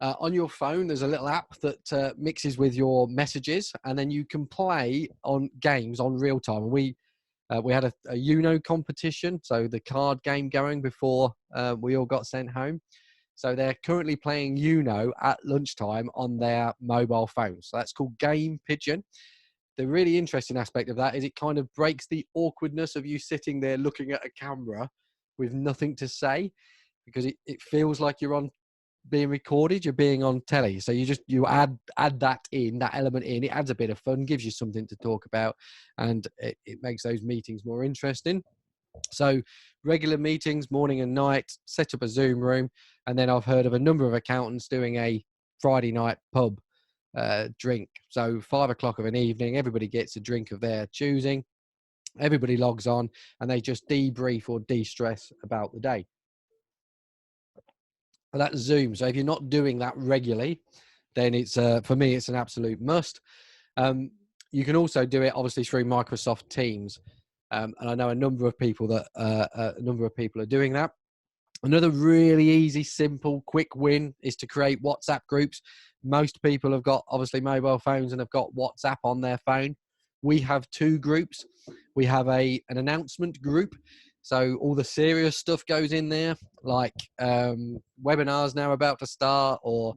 on your phone, there's a little app that mixes with your messages, and then you can play on games on real time. And we had a UNO competition, so the card game going before we all got sent home. So they're currently playing UNO at lunchtime on their mobile phones. So that's called Game Pigeon. The really interesting aspect of that is it kind of breaks the awkwardness of you sitting there looking at a camera with nothing to say, because it feels like you're on being recorded, you're being on telly. So you add that element in, it adds a bit of fun, gives you something to talk about, and it makes those meetings more interesting. So regular meetings, morning and night, set up a Zoom room. And then I've heard of a number of accountants doing a Friday night pub drink. So 5 o'clock of an evening, everybody gets a drink of their choosing. Everybody logs on and they just debrief or de-stress about the day. And that's Zoom. So if you're not doing that regularly, then it's for me, it's an absolute must. You can also do it obviously through Microsoft Teams. And I know a number of people are doing that. Another really easy, simple, quick win is to create WhatsApp groups. Most people have got obviously mobile phones and have got WhatsApp on their phone. We have two groups. We have an announcement group. So all the serious stuff goes in there, like webinars now about to start, or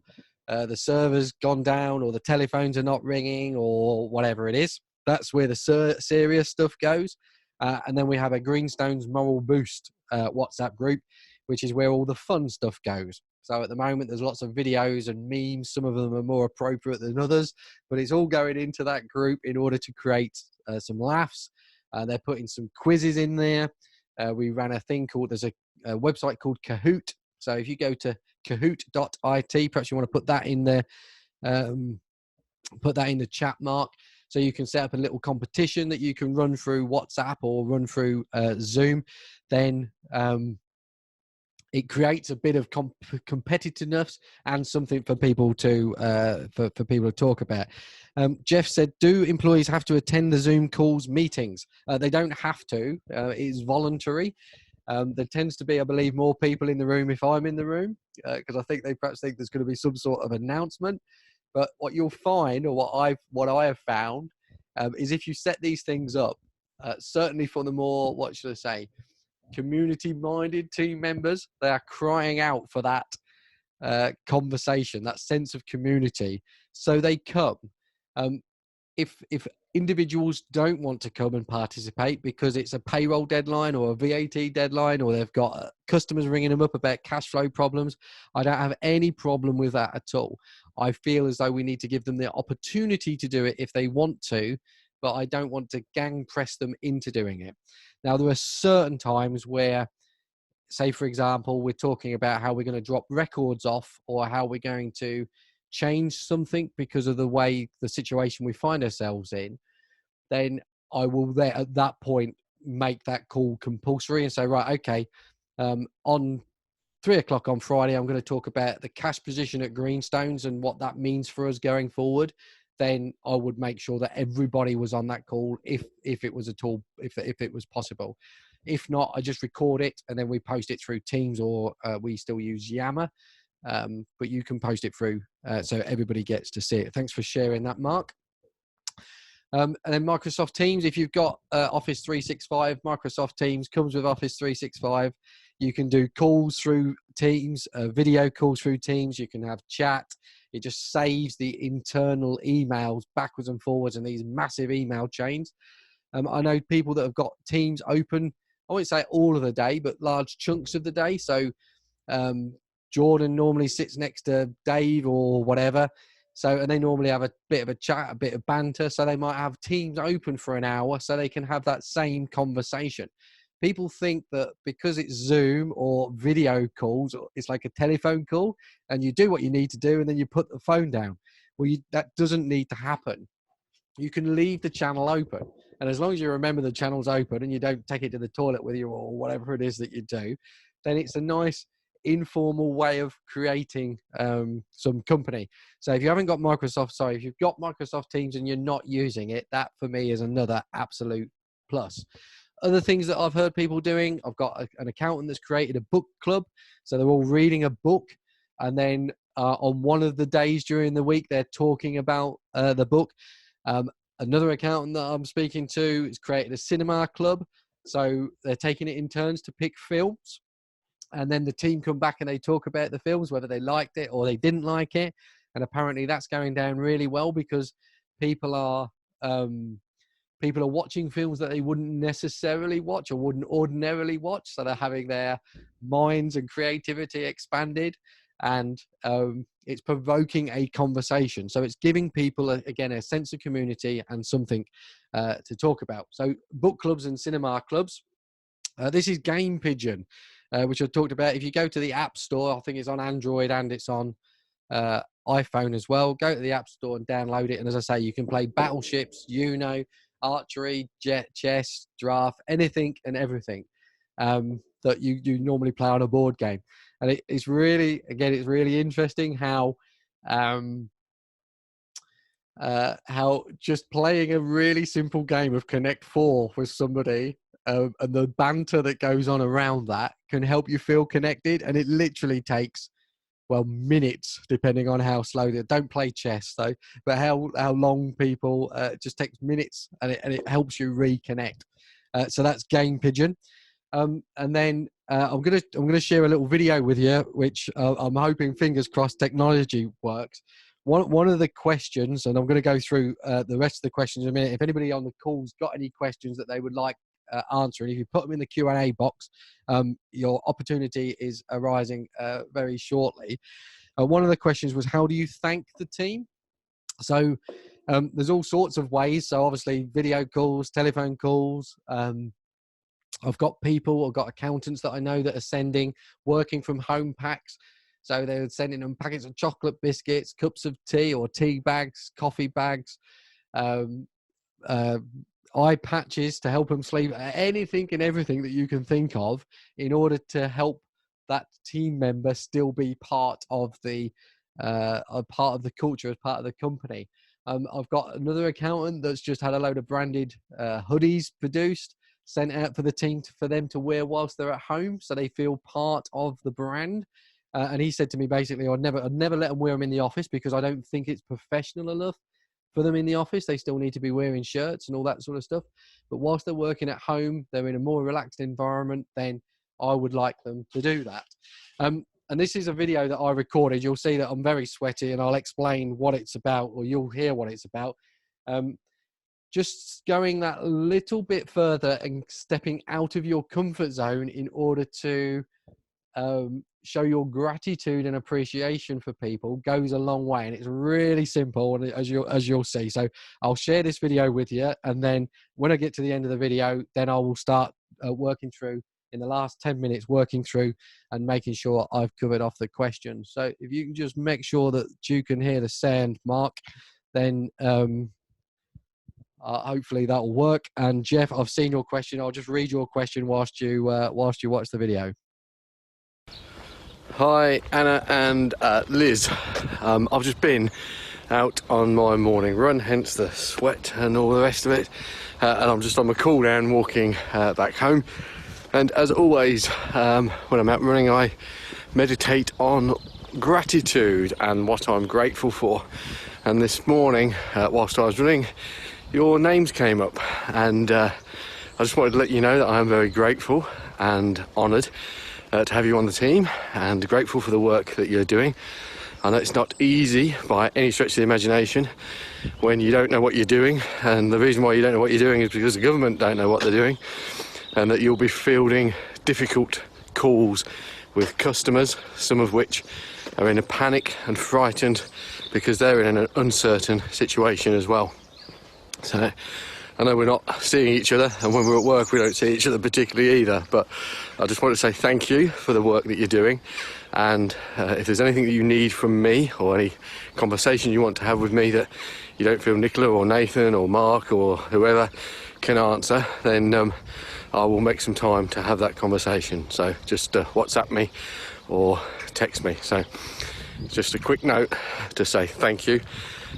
the server's gone down, or the telephones are not ringing, or whatever it is. That's where the serious stuff goes. And then we have a GreenStones Moral Boost WhatsApp group, which is where all the fun stuff goes. So at the moment, there's lots of videos and memes. Some of them are more appropriate than others, but it's all going into that group in order to create some laughs. They're putting some quizzes in there. We ran a thing called, there's a website called Kahoot. So if you go to kahoot.it, perhaps you want to put that in there, put that in the chat, Mark. So you can set up a little competition that you can run through WhatsApp or run through Zoom. Then it creates a bit of competitiveness and something for people to for people to talk about. Jeff said, do employees have to attend the Zoom calls meetings? They don't have to. It's voluntary. There tends to be, I believe, more people in the room if I'm in the room, because I think they perhaps think there's going to be some sort of announcement. But what you'll find, or what I have found, is if you set these things up, certainly for the more, what should I say, community-minded team members, they are crying out for that conversation, that sense of community. So they come. If individuals don't want to come and participate because it's a payroll deadline or a VAT deadline, or they've got customers ringing them up about cash flow problems, I don't have any problem with that at all. I feel as though we need to give them the opportunity to do it if they want to, but I don't want to gang press them into doing it. Now, there are certain times where, say, for example, we're talking about how we're going to drop records off, or how we're going to change something because of the way, the situation we find ourselves in, then I will there at that point make that call compulsory and say, right, okay, on 3 o'clock on Friday, I'm going to talk about the cash position at GreenStones and what that means for us going forward. Then I would make sure that everybody was on that call if it was at all, if it was possible. If not, I just record it and then we post it through Teams, or we still use Yammer. But you can post it through so everybody gets to see it. Thanks for sharing that, Mark. And then Microsoft Teams, if you've got Office 365, Microsoft Teams comes with Office 365. You can do calls through Teams, video calls through Teams. You can have chat. It just saves the internal emails backwards and forwards and these massive email chains. I know people that have got Teams open, I won't say all of the day, but large chunks of the day. So Jordan normally sits next to Dave or whatever. So, and they normally have a bit of a chat, a bit of banter. So they might have Teams open for an hour so they can have that same conversation. People think that because it's Zoom or video calls, it's like a telephone call and you do what you need to do and then you put the phone down. Well, that doesn't need to happen. You can leave the channel open. And as long as you remember the channel's open and you don't take it to the toilet with you or whatever it is that you do, then it's a nice informal way of creating some company. So if you haven't got if you've got Microsoft Teams and you're not using it, that for me is another absolute plus. Other things that I've heard people doing, I've got an accountant that's created a book club. So they're all reading a book. And then on one of the days during the week, they're talking about the book. Another accountant that I'm speaking to has created a cinema club. So they're taking it in turns to pick films. And then the team come back and they talk about the films, whether they liked it or they didn't like it. And apparently that's going down really well because people are watching films that they wouldn't necessarily watch or wouldn't ordinarily watch. So they're having their minds and creativity expanded, and it's provoking a conversation. So it's giving people, again, a sense of community and something to talk about. So book clubs and cinema clubs. This is Game Pigeon, which I talked about. If you go to the App Store, I think it's on Android and it's on iPhone as well. Go to the App Store and download it. And as I say, you can play battleships, archery, chess, draft, anything and everything that you normally play on a board game. And it's really, again, it's really interesting how just playing a really simple game of Connect 4 with somebody and the banter that goes on around that can help you feel connected. And it literally takes, well, minutes, depending on how slow they don't play chess though, but how long people, it just takes minutes, and it helps you reconnect. So that's Game Pigeon. And then I'm gonna share a little video with you, which I'm hoping, fingers crossed, technology works. One of the questions, and I'm going to go through the rest of the questions in a minute. If anybody on the call's got any questions that they would like answering, if you put them in the Q&A box, your opportunity is arising very shortly. One of the questions was, how do you thank the team? So there's all sorts of ways. So obviously video calls, telephone calls. I've got accountants that I know that are sending working from home packs. So they're sending them packets of chocolate biscuits, cups of tea or tea bags, coffee bags, eye patches to help them sleep, anything and everything that you can think of in order to help that team member still be part of the culture, as part of the company. I've got another accountant that's just had a load of branded hoodies produced, sent out for the team for them to wear whilst they're at home, so they feel part of the brand. And he said to me, basically, I'd never let them wear them in the office because I don't think it's professional enough for them in the office. They still need to be wearing shirts and all that sort of stuff. But whilst they're working at home, they're in a more relaxed environment, then I would like them to do that. And this is a video that I recorded. You'll see that I'm very sweaty, and I'll explain what it's about, or you'll hear what it's about. Just going that little bit further and stepping out of your comfort zone in order to show your gratitude and appreciation for people goes a long way, and it's really simple, and as you'll see. So I'll share this video with you, and then when I get to the end of the video, then I will start working through, in the last 10 minutes, working through and making sure I've covered off the questions. So if you can just make sure that you can hear the sound, Mark, then hopefully that'll work. And Jeff, I've seen your question. I'll just read your question whilst you watch the video. Hi Anna and Liz. I've just been out on my morning run, hence the sweat and all the rest of it, and I'm just on my cool down walking back home. And as always, when I'm out running, I meditate on gratitude and what I'm grateful for. And this morning, whilst I was running, your names came up, and I just wanted to let you know that I am very grateful and honoured to have you on the team, and grateful for the work that you're doing. I know it's not easy by any stretch of the imagination when you don't know what you're doing, and the reason why you don't know what you're doing is because the government don't know what they're doing, and that you'll be fielding difficult calls with customers, some of which are in a panic and frightened because they're in an uncertain situation as well. So I know we're not seeing each other, and when we're at work we don't see each other particularly either, but I just want to say thank you for the work that you're doing. And if there's anything that you need from me, or any conversation you want to have with me that you don't feel Nicola or Nathan or Mark or whoever can answer, then I will make some time to have that conversation. So just WhatsApp me or text me. So just a quick note to say thank you,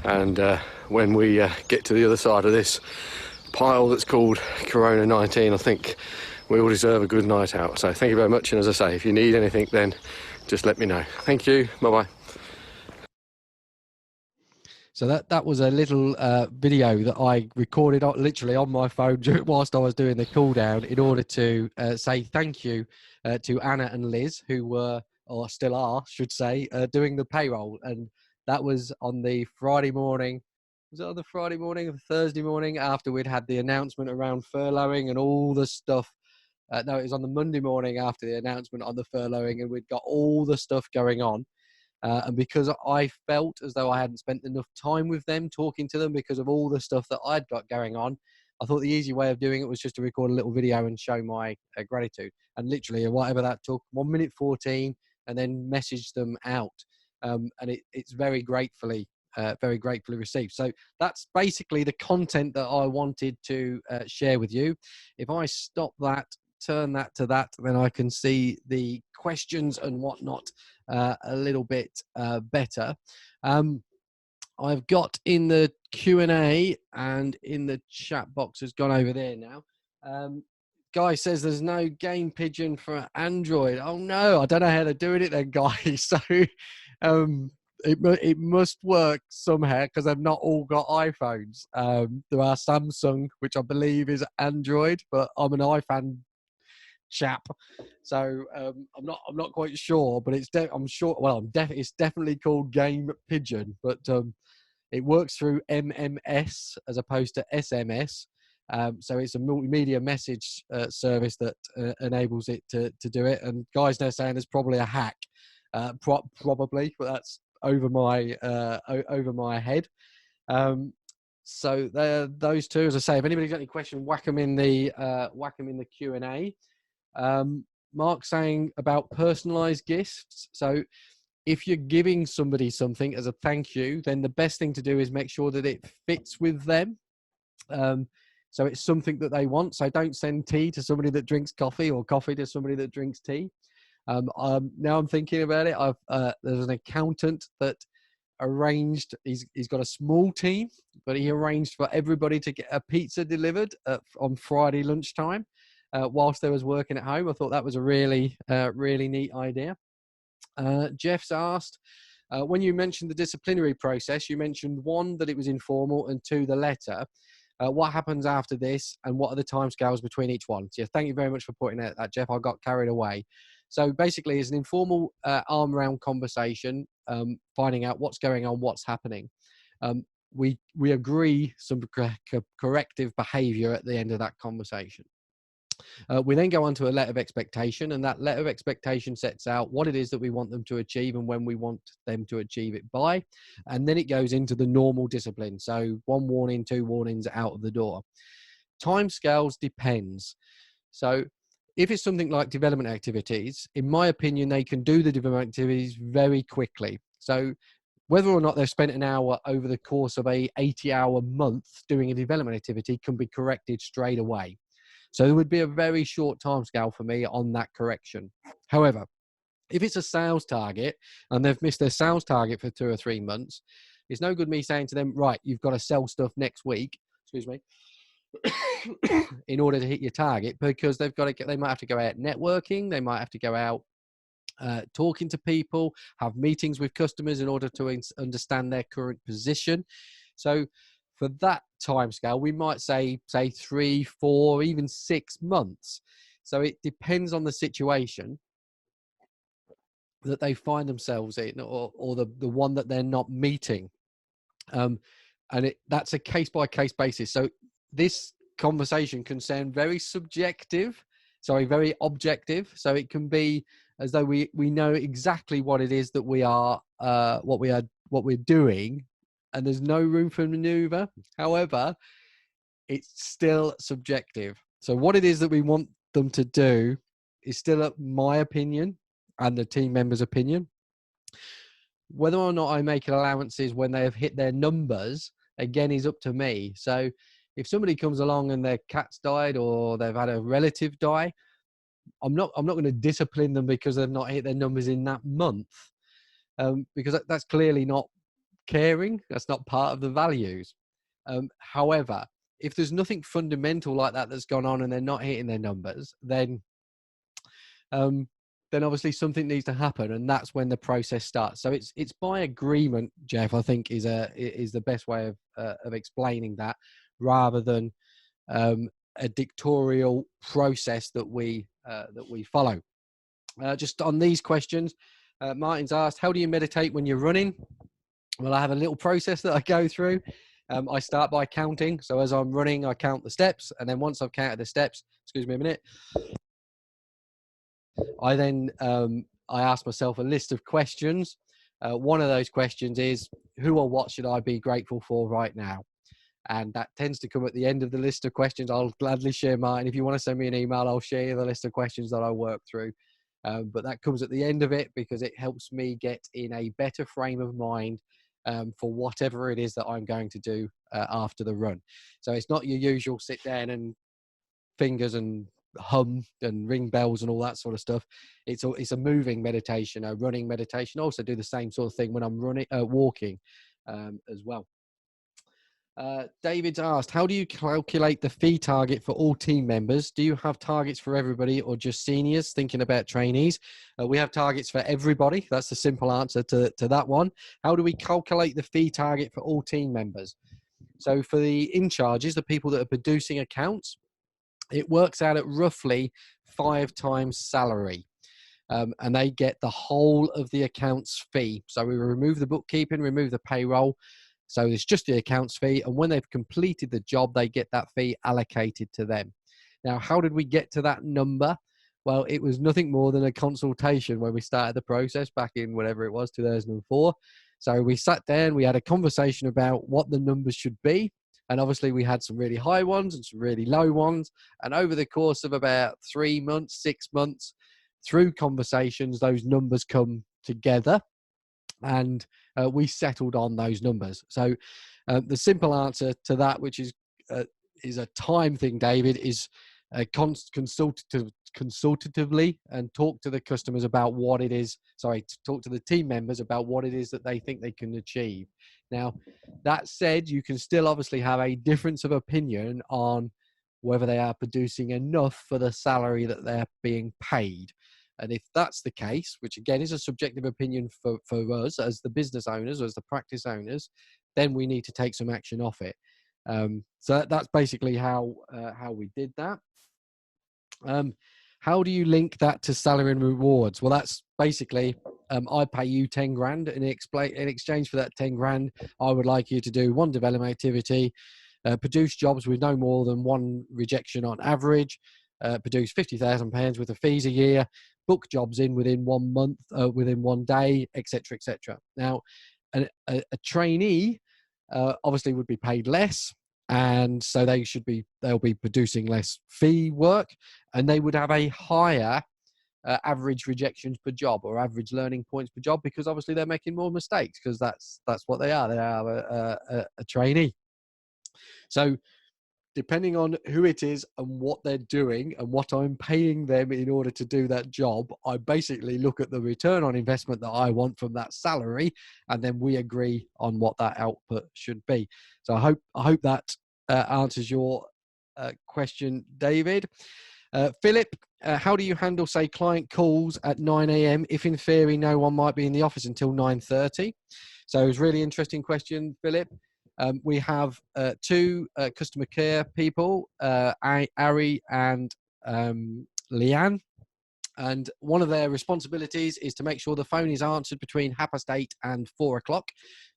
and when we get to the other side of this pile that's called Corona-19, I think we all deserve a good night out. So thank you very much, and as I say, if you need anything, then just let me know. Thank you. Bye-bye. So that was a little video that I recorded literally on my phone whilst I was doing the cool down, in order to say thank you to Anna and Liz, who were, or still are, should say, doing the payroll. And that was on the Friday morning. Was it on the Friday morning or Thursday morning after we'd had the announcement around furloughing and all the stuff? No, it was on the Monday morning after the announcement on the furloughing, and we'd got all the stuff going on. And because I felt as though I hadn't spent enough time with them, talking to them, because of all the stuff that I'd got going on, I thought the easy way of doing it was just to record a little video and show my gratitude. And literally, whatever that took, 1 minute 14, and then message them out. And it's very gratefully received. So that's basically the content that I wanted to share with you. If I stop that, turn that to that, then I can see the questions and whatnot a little bit better. I've got in the Q&A and in the chat box has gone over there now. Guy says there's no game pigeon for Android. Oh no, I don't know how they're doing it then, guys. So it must work somehow because they've not all got iPhones. There are Samsung, which I believe is Android, but I'm an iPhone chap, so I'm not quite sure. But I'm sure. Well, it's definitely called Game Pigeon, but it works through MMS as opposed to SMS. So it's a multimedia message service that enables it to do it. And guys, they're saying there's probably a hack, probably, but that's over my head. So those two, as I say, if anybody's got any question, whack them in the Q&A. Mark saying about personalized gifts. So if you're giving somebody something as a thank you, then the best thing to do is make sure that it fits with them. So it's something that they want. So don't send tea to somebody that drinks coffee or coffee to somebody that drinks tea. Now I'm thinking about it. There's an accountant that arranged, he's got a small team, but he arranged for everybody to get a pizza delivered on Friday lunchtime whilst they was working at home. I thought that was a really neat idea. Jeff's asked, when you mentioned the disciplinary process, you mentioned 1, that it was informal, and 2, the letter. What happens after this, and what are the timescales between each one? So, yeah, thank you very much for pointing out that, Jeff. I got carried away. So basically, it's an informal arm-round conversation, finding out what's going on, what's happening. We agree some corrective behaviour at the end of that conversation. We then go on to a letter of expectation, and that letter of expectation sets out what it is that we want them to achieve and when we want them to achieve it by. And then it goes into the normal discipline. So 1 warning, 2 warnings, out of the door. Timescales depends. So if it's something like development activities, in my opinion, they can do the development activities very quickly. So whether or not they've spent an hour over the course of a 80-hour month doing a development activity can be corrected straight away. So there would be a very short timescale for me on that correction. However, if it's a sales target and they've missed their sales target for 2 or 3 months, it's no good me saying to them, right, you've got to sell stuff next week, excuse me, in order to hit your target, because they might have to go out networking, they might have to go out talking to people, have meetings with customers in order to understand their current position. So for that timescale, we might say 3, 4, even 6 months. So it depends on the situation that they find themselves in, or the one that they're not meeting. And that's a case-by-case basis. So this conversation can sound very very objective. So it can be as though we know exactly what it is that what we're doing, and there's no room for maneuver. However, it's still subjective. So what it is that we want them to do is still my opinion and the team member's opinion. Whether or not I make allowances when they have hit their numbers, again, is up to me. So if somebody comes along and their cat's died or they've had a relative die, I'm not going to discipline them because they've not hit their numbers in that month, because that's clearly not caring. That's not part of the values. However, if there's nothing fundamental like that that's gone on and they're not hitting their numbers, then obviously something needs to happen, and that's when the process starts. So it's by agreement, Jeff, I think is the best way of explaining that, rather than a dictatorial process that we follow. Just on these questions, Martin's asked, how do you meditate when you're running? Well, I have a little process that I go through. I start by counting. So as I'm running, I count the steps, and then once I've counted the steps, excuse me a minute, I then I ask myself a list of questions. One of those questions is, who or what should I be grateful for right now? And that tends to come at the end of the list of questions. I'll gladly share mine. If you want to send me an email, I'll share you the list of questions that I work through. But that comes at the end of it because it helps me get in a better frame of mind for whatever it is that I'm going to do after the run. So it's not your usual sit down and fingers and hum and ring bells and all that sort of stuff. It's a moving meditation, a running meditation. I also do the same sort of thing when I'm walking as well. David's asked, how do you calculate the fee target for all team members? Do you have targets for everybody or just seniors? Thinking about trainees. We have targets for everybody. That's the simple answer to that one. How do we calculate the fee target for all team members? So for the in-charges, the people that are producing accounts, it works out at roughly 5 times salary. And they get the whole of the accounts fee. So we remove the bookkeeping, remove the payroll. So it's just the accounts fee. And when they've completed the job, they get that fee allocated to them. Now, how did we get to that number? Well, it was nothing more than a consultation when we started the process back in whatever it was, 2004. So we sat down, we had a conversation about what the numbers should be. And obviously we had some really high ones and some really low ones. And over the course of about 3 months, 6 months, through conversations, those numbers come together. And we settled on those numbers. So the simple answer to that, which is a time thing, David, is consultatively and talk to the customers about what it is. Sorry, to talk to the team members about what it is that they think they can achieve. Now, that said, you can still obviously have a difference of opinion on whether they are producing enough for the salary that they're being paid. And if that's the case, which again is a subjective opinion for us as the business owners, as the practice owners, then we need to take some action off it. So that's basically how we did that. How do you link that to salary and rewards? Well, that's basically, I pay you 10 grand in exchange for that 10 grand. I would like you to do one development activity, produce jobs with no more than one rejection on average, produce £50,000 worth of fees a year, book jobs in within 1 month, within 1 day, etc., etc. Now, a trainee obviously would be paid less, and so they'll be producing less fee work, and they would have a higher average rejections per job or average learning points per job, because obviously they're making more mistakes, because that's what they are. They are a trainee. So depending on who it is and what they're doing and what I'm paying them in order to do that job, I basically look at the return on investment that I want from that salary, and then we agree on what that output should be. So I hope that answers your question, David. Philip, how do you handle, say, client calls at 9 a.m. if in theory no one might be in the office until 9:30? So it was a really interesting question, Philip. We have 2 customer care people, Ari and Leanne. And one of their responsibilities is to make sure the phone is answered between 8:30 and 4 o'clock.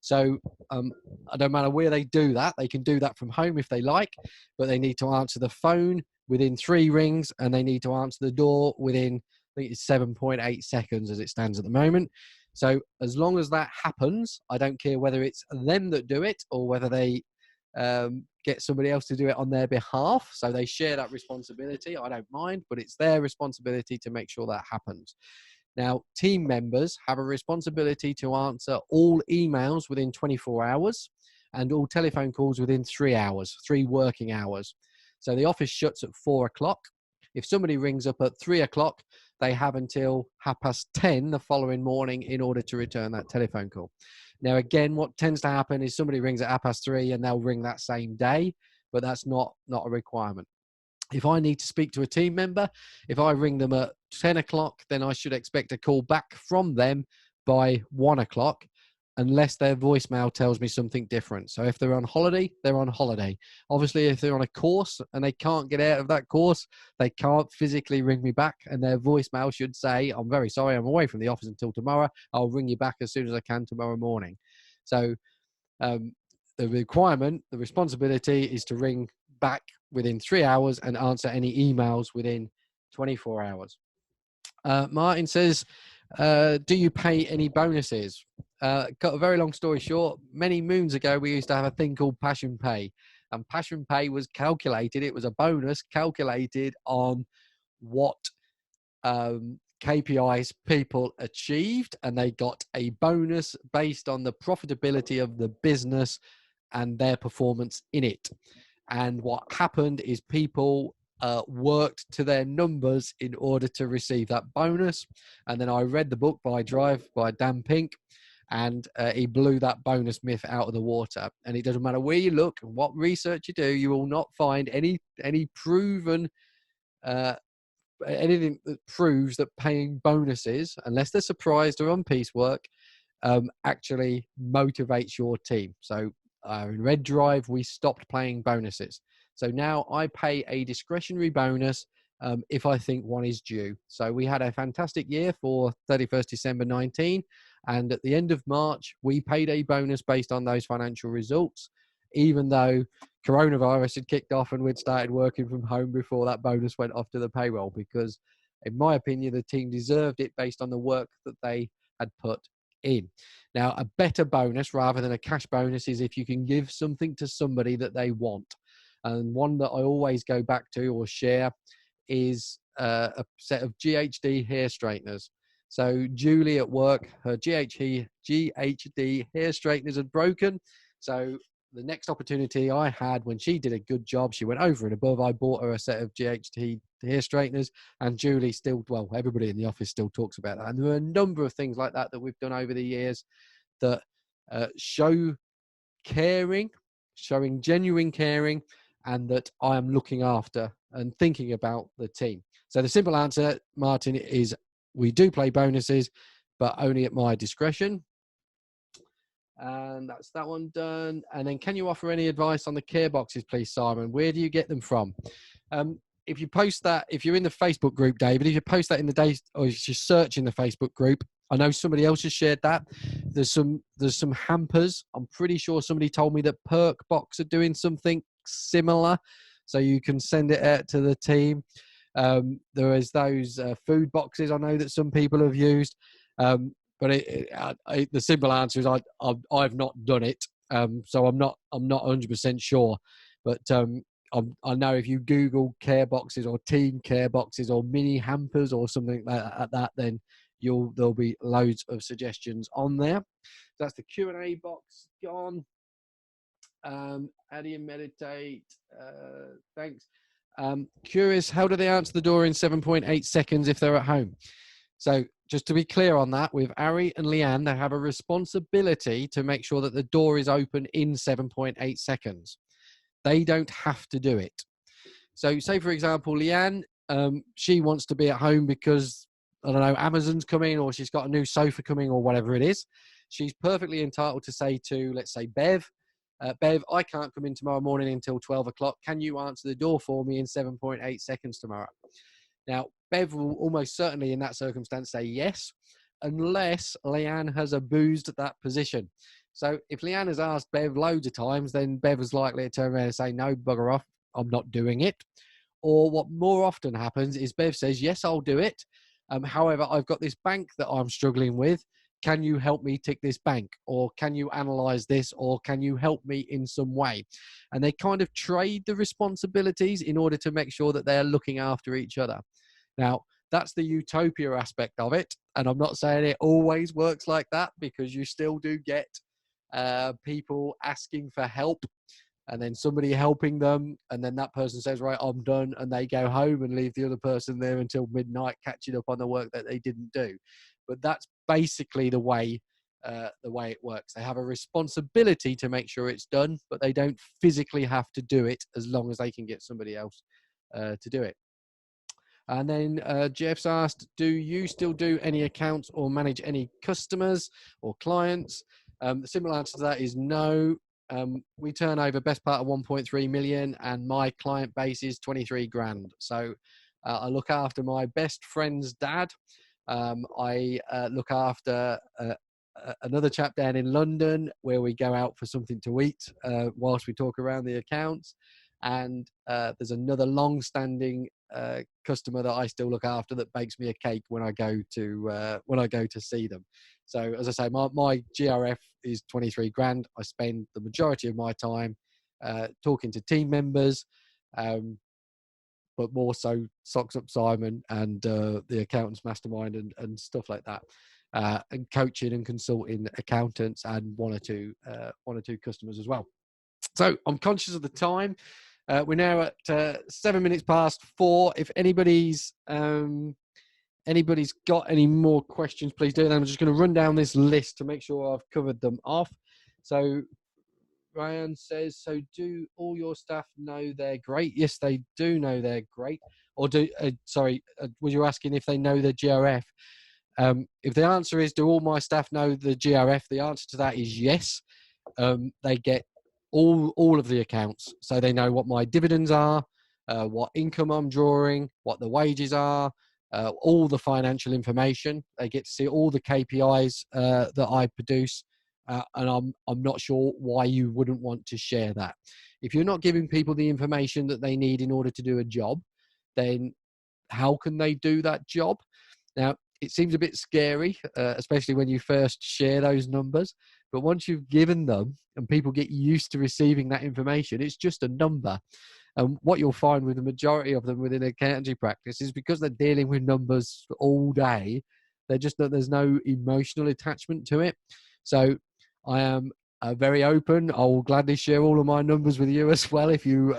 So I don't matter where they do that. They can do that from home if they like, but they need to answer the phone within 3 rings, and they need to answer the door within, I think it's 7.8 seconds as it stands at the moment. So as long as that happens, I don't care whether it's them that do it or whether they get somebody else to do it on their behalf. So they share that responsibility. I don't mind, but it's their responsibility to make sure that happens. Now, team members have a responsibility to answer all emails within 24 hours and all telephone calls within 3 hours, 3 working hours. So the office shuts at 4 o'clock. If somebody rings up at 3 o'clock, they have until 10:30 the following morning in order to return that telephone call. Now, again, what tends to happen is somebody rings at 3:30 and they'll ring that same day, but that's not a requirement. If I need to speak to a team member, if I ring them at 10 o'clock, then I should expect a call back from them by 1 o'clock, unless their voicemail tells me something different. So if they're on holiday, they're on holiday. Obviously, if they're on a course and they can't get out of that course, they can't physically ring me back, and their voicemail should say, I'm very sorry, I'm away from the office until tomorrow. I'll ring you back as soon as I can tomorrow morning. So the requirement, the responsibility is to ring back within 3 hours and answer any emails within 24 hours. Martin says, do you pay any bonuses? Got a very long story short, many moons ago, we used to have a thing called Passion Pay, and Passion Pay was calculated. It was a bonus calculated on what KPIs people achieved, and they got a bonus based on the profitability of the business and their performance in it. And what happened is people worked to their numbers in order to receive that bonus. And then I read the book by Dan Pink, and he blew that bonus myth out of the water. And it doesn't matter where you look and what research you do, you will not find any proven anything that proves that paying bonuses, unless they're surprised or on piecework, actually motivates your team. So in Red Drive, we stopped paying bonuses. So now I pay a discretionary bonus if I think one is due. So we had a fantastic year for 31st December 19. And at the end of March, we paid a bonus based on those financial results, even though coronavirus had kicked off and we'd started working from home before that bonus went off to the payroll, because in my opinion, the team deserved it based on the work that they had put in. Now, a better bonus rather than a cash bonus is if you can give something to somebody that they want. And one that I always go back to or share is a set of GHD hair straighteners. So Julie at work, her GHD hair straighteners had broken. So the next opportunity I had, when she did a good job, she went over and above. I bought her a set of GHD hair straighteners, and Julie still, well, everybody in the office still talks about that. And there are a number of things like that that we've done over the years that show caring, showing genuine caring, and that I am looking after and thinking about the team. So the simple answer, Martin, is we do play bonuses, but only at my discretion. And that's that one done. And then, can you offer any advice on the care boxes, please, Simon? Where do you get them from? If you post that, if you're in the Facebook group, David, if you post that in the day, or if you search in the Facebook group, I know somebody else has shared that. There's some hampers. I'm pretty sure somebody told me that Perk Box are doing something similar, so you can send it out to the team. There is those food boxes I know that some people have used. But the simple answer is I've not done it, so I'm not 100% sure. But I know if you Google care boxes or team care boxes or mini hampers or something like that, then there'll be loads of suggestions on there. That's the Q&A box gone. How do you meditate? Thanks. Curious, how do they answer the door in 7.8 seconds if they're at home? So just to be clear on that, with Ari and Leanne, they have a responsibility to make sure that the door is open in 7.8 seconds. They don't have to do it. So say, for example, Leanne, she wants to be at home because, I don't know, Amazon's coming, or she's got a new sofa coming, or whatever it is. She's perfectly entitled to say to, let's say, Bev, Bev, I can't come in tomorrow morning until 12 o'clock. Can you answer the door for me in 7.8 seconds tomorrow? Now, Bev will almost certainly in that circumstance say yes, unless Leanne has abused that position. So if Leanne has asked Bev loads of times, then Bev is likely to turn around and say, no, bugger off, I'm not doing it. Or what more often happens is Bev says, yes, I'll do it. However, I've got this bank that I'm struggling with. Can you help me tick this bank? Or can you analyze this? Or can you help me in some way? And they kind of trade the responsibilities in order to make sure that they're looking after each other. Now, that's the utopia aspect of it. And I'm not saying it always works like that, because you still do get people asking for help, and then somebody helping them, and then that person says, right, I'm done, and they go home and leave the other person there until midnight catching up on the work that they didn't do. But that's basically the way it works. They have a responsibility to make sure it's done, but they don't physically have to do it as long as they can get somebody else to do it. And then Jeff's asked, do you still do any accounts or manage any customers or clients? The simple answer to that is no. We turn over best part of 1.3 million, and my client base is 23 grand. So I look after my best friend's dad. I look after another chap down in London, where we go out for something to eat whilst we talk around the accounts. And there's another long-standing customer that I still look after that bakes me a cake when I go to see them. So as I say, my GRF is 23 grand. I spend the majority of my time talking to team members, but more so Socks Up Simon and the Accountants Mastermind and stuff like that, and coaching and consulting accountants and one or two customers as well. So I'm conscious of the time. We're now at 7 minutes past 4. If anybody's anybody's got any more questions, please do. And I'm just going to run down this list to make sure I've covered them off. So Ryan says, so do all your staff know they're great? Yes, they do know they're great. Or was you asking if they know the GRF? If the answer is, do all my staff know the GRF? The answer to that is yes. They get all of the accounts. So they know what my dividends are, what income I'm drawing, what the wages are, all the financial information. They get to see all the KPIs that I produce. And I'm not sure why you wouldn't want to share that. If you're not giving people the information that they need in order to do a job, then how can they do that job? Now, it seems a bit scary, especially when you first share those numbers. But once you've given them and people get used to receiving that information, it's just a number. And what you'll find with the majority of them within accountancy practice is because they're dealing with numbers all day, there's no emotional attachment to it. So I am very open. I will gladly share all of my numbers with you as well if you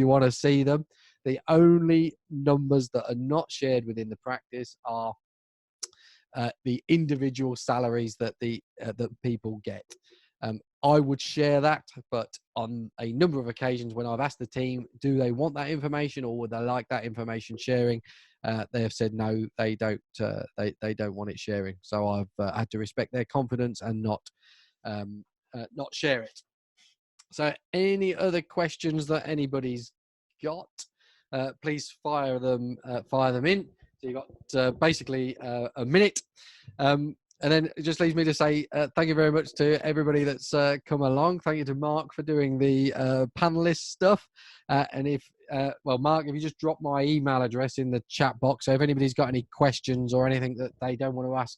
want to see them. The only numbers that are not shared within the practice are the individual salaries that that people get. I would share that, but on a number of occasions when I've asked the team, do they want that information or would they like that information sharing? They have said no, they don't. They don't want it sharing. So I've had to respect their confidence and not share it. So any other questions that anybody's got, please fire them in. So you've got basically a minute. And then it just leaves me to say thank you very much to everybody that's come along. Thank you to Mark for doing the panelist stuff. And Mark, if you just drop my email address in the chat box, so if anybody's got any questions or anything that they don't want to ask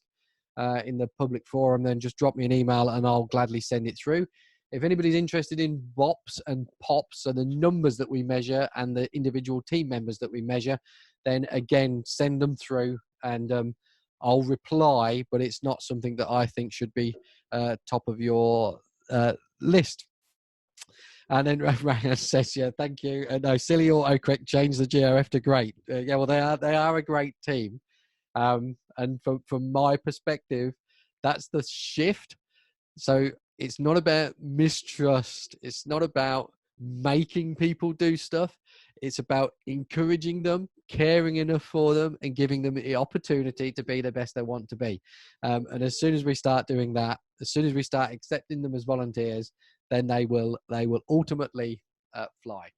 in the public forum, then just drop me an email and I'll gladly send it through. If anybody's interested in BOPs and POPs, so the numbers that we measure and the individual team members that we measure, then again, send them through and I'll reply, but it's not something that I think should be top of your list. And then Ryan says, yeah, thank you. No, silly autocorrect, change the GRF to great. Yeah, well, they are a great team. And from my perspective, that's the shift. So it's not about mistrust. It's not about making people do stuff. It's about encouraging them, caring enough for them, and giving them the opportunity to be the best they want to be. And as soon as we start doing that, as soon as we start accepting them as volunteers, then they will ultimately fly.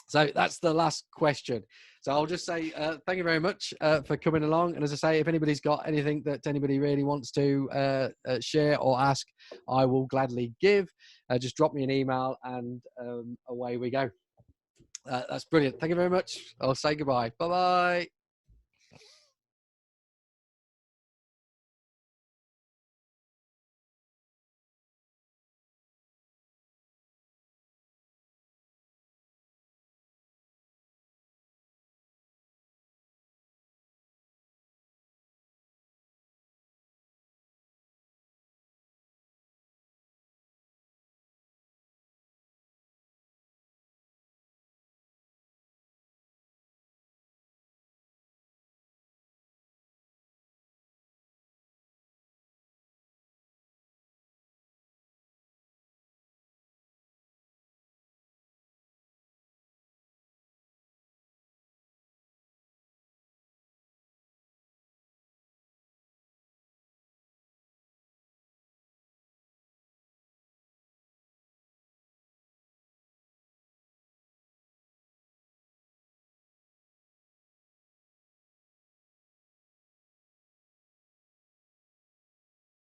So that's the last question. So I'll just say thank you very much for coming along. And as I say, if anybody's got anything that anybody really wants to share or ask, I will gladly give. Just drop me an email and away we go. That's brilliant. Thank you very much. I'll say goodbye. Bye-bye.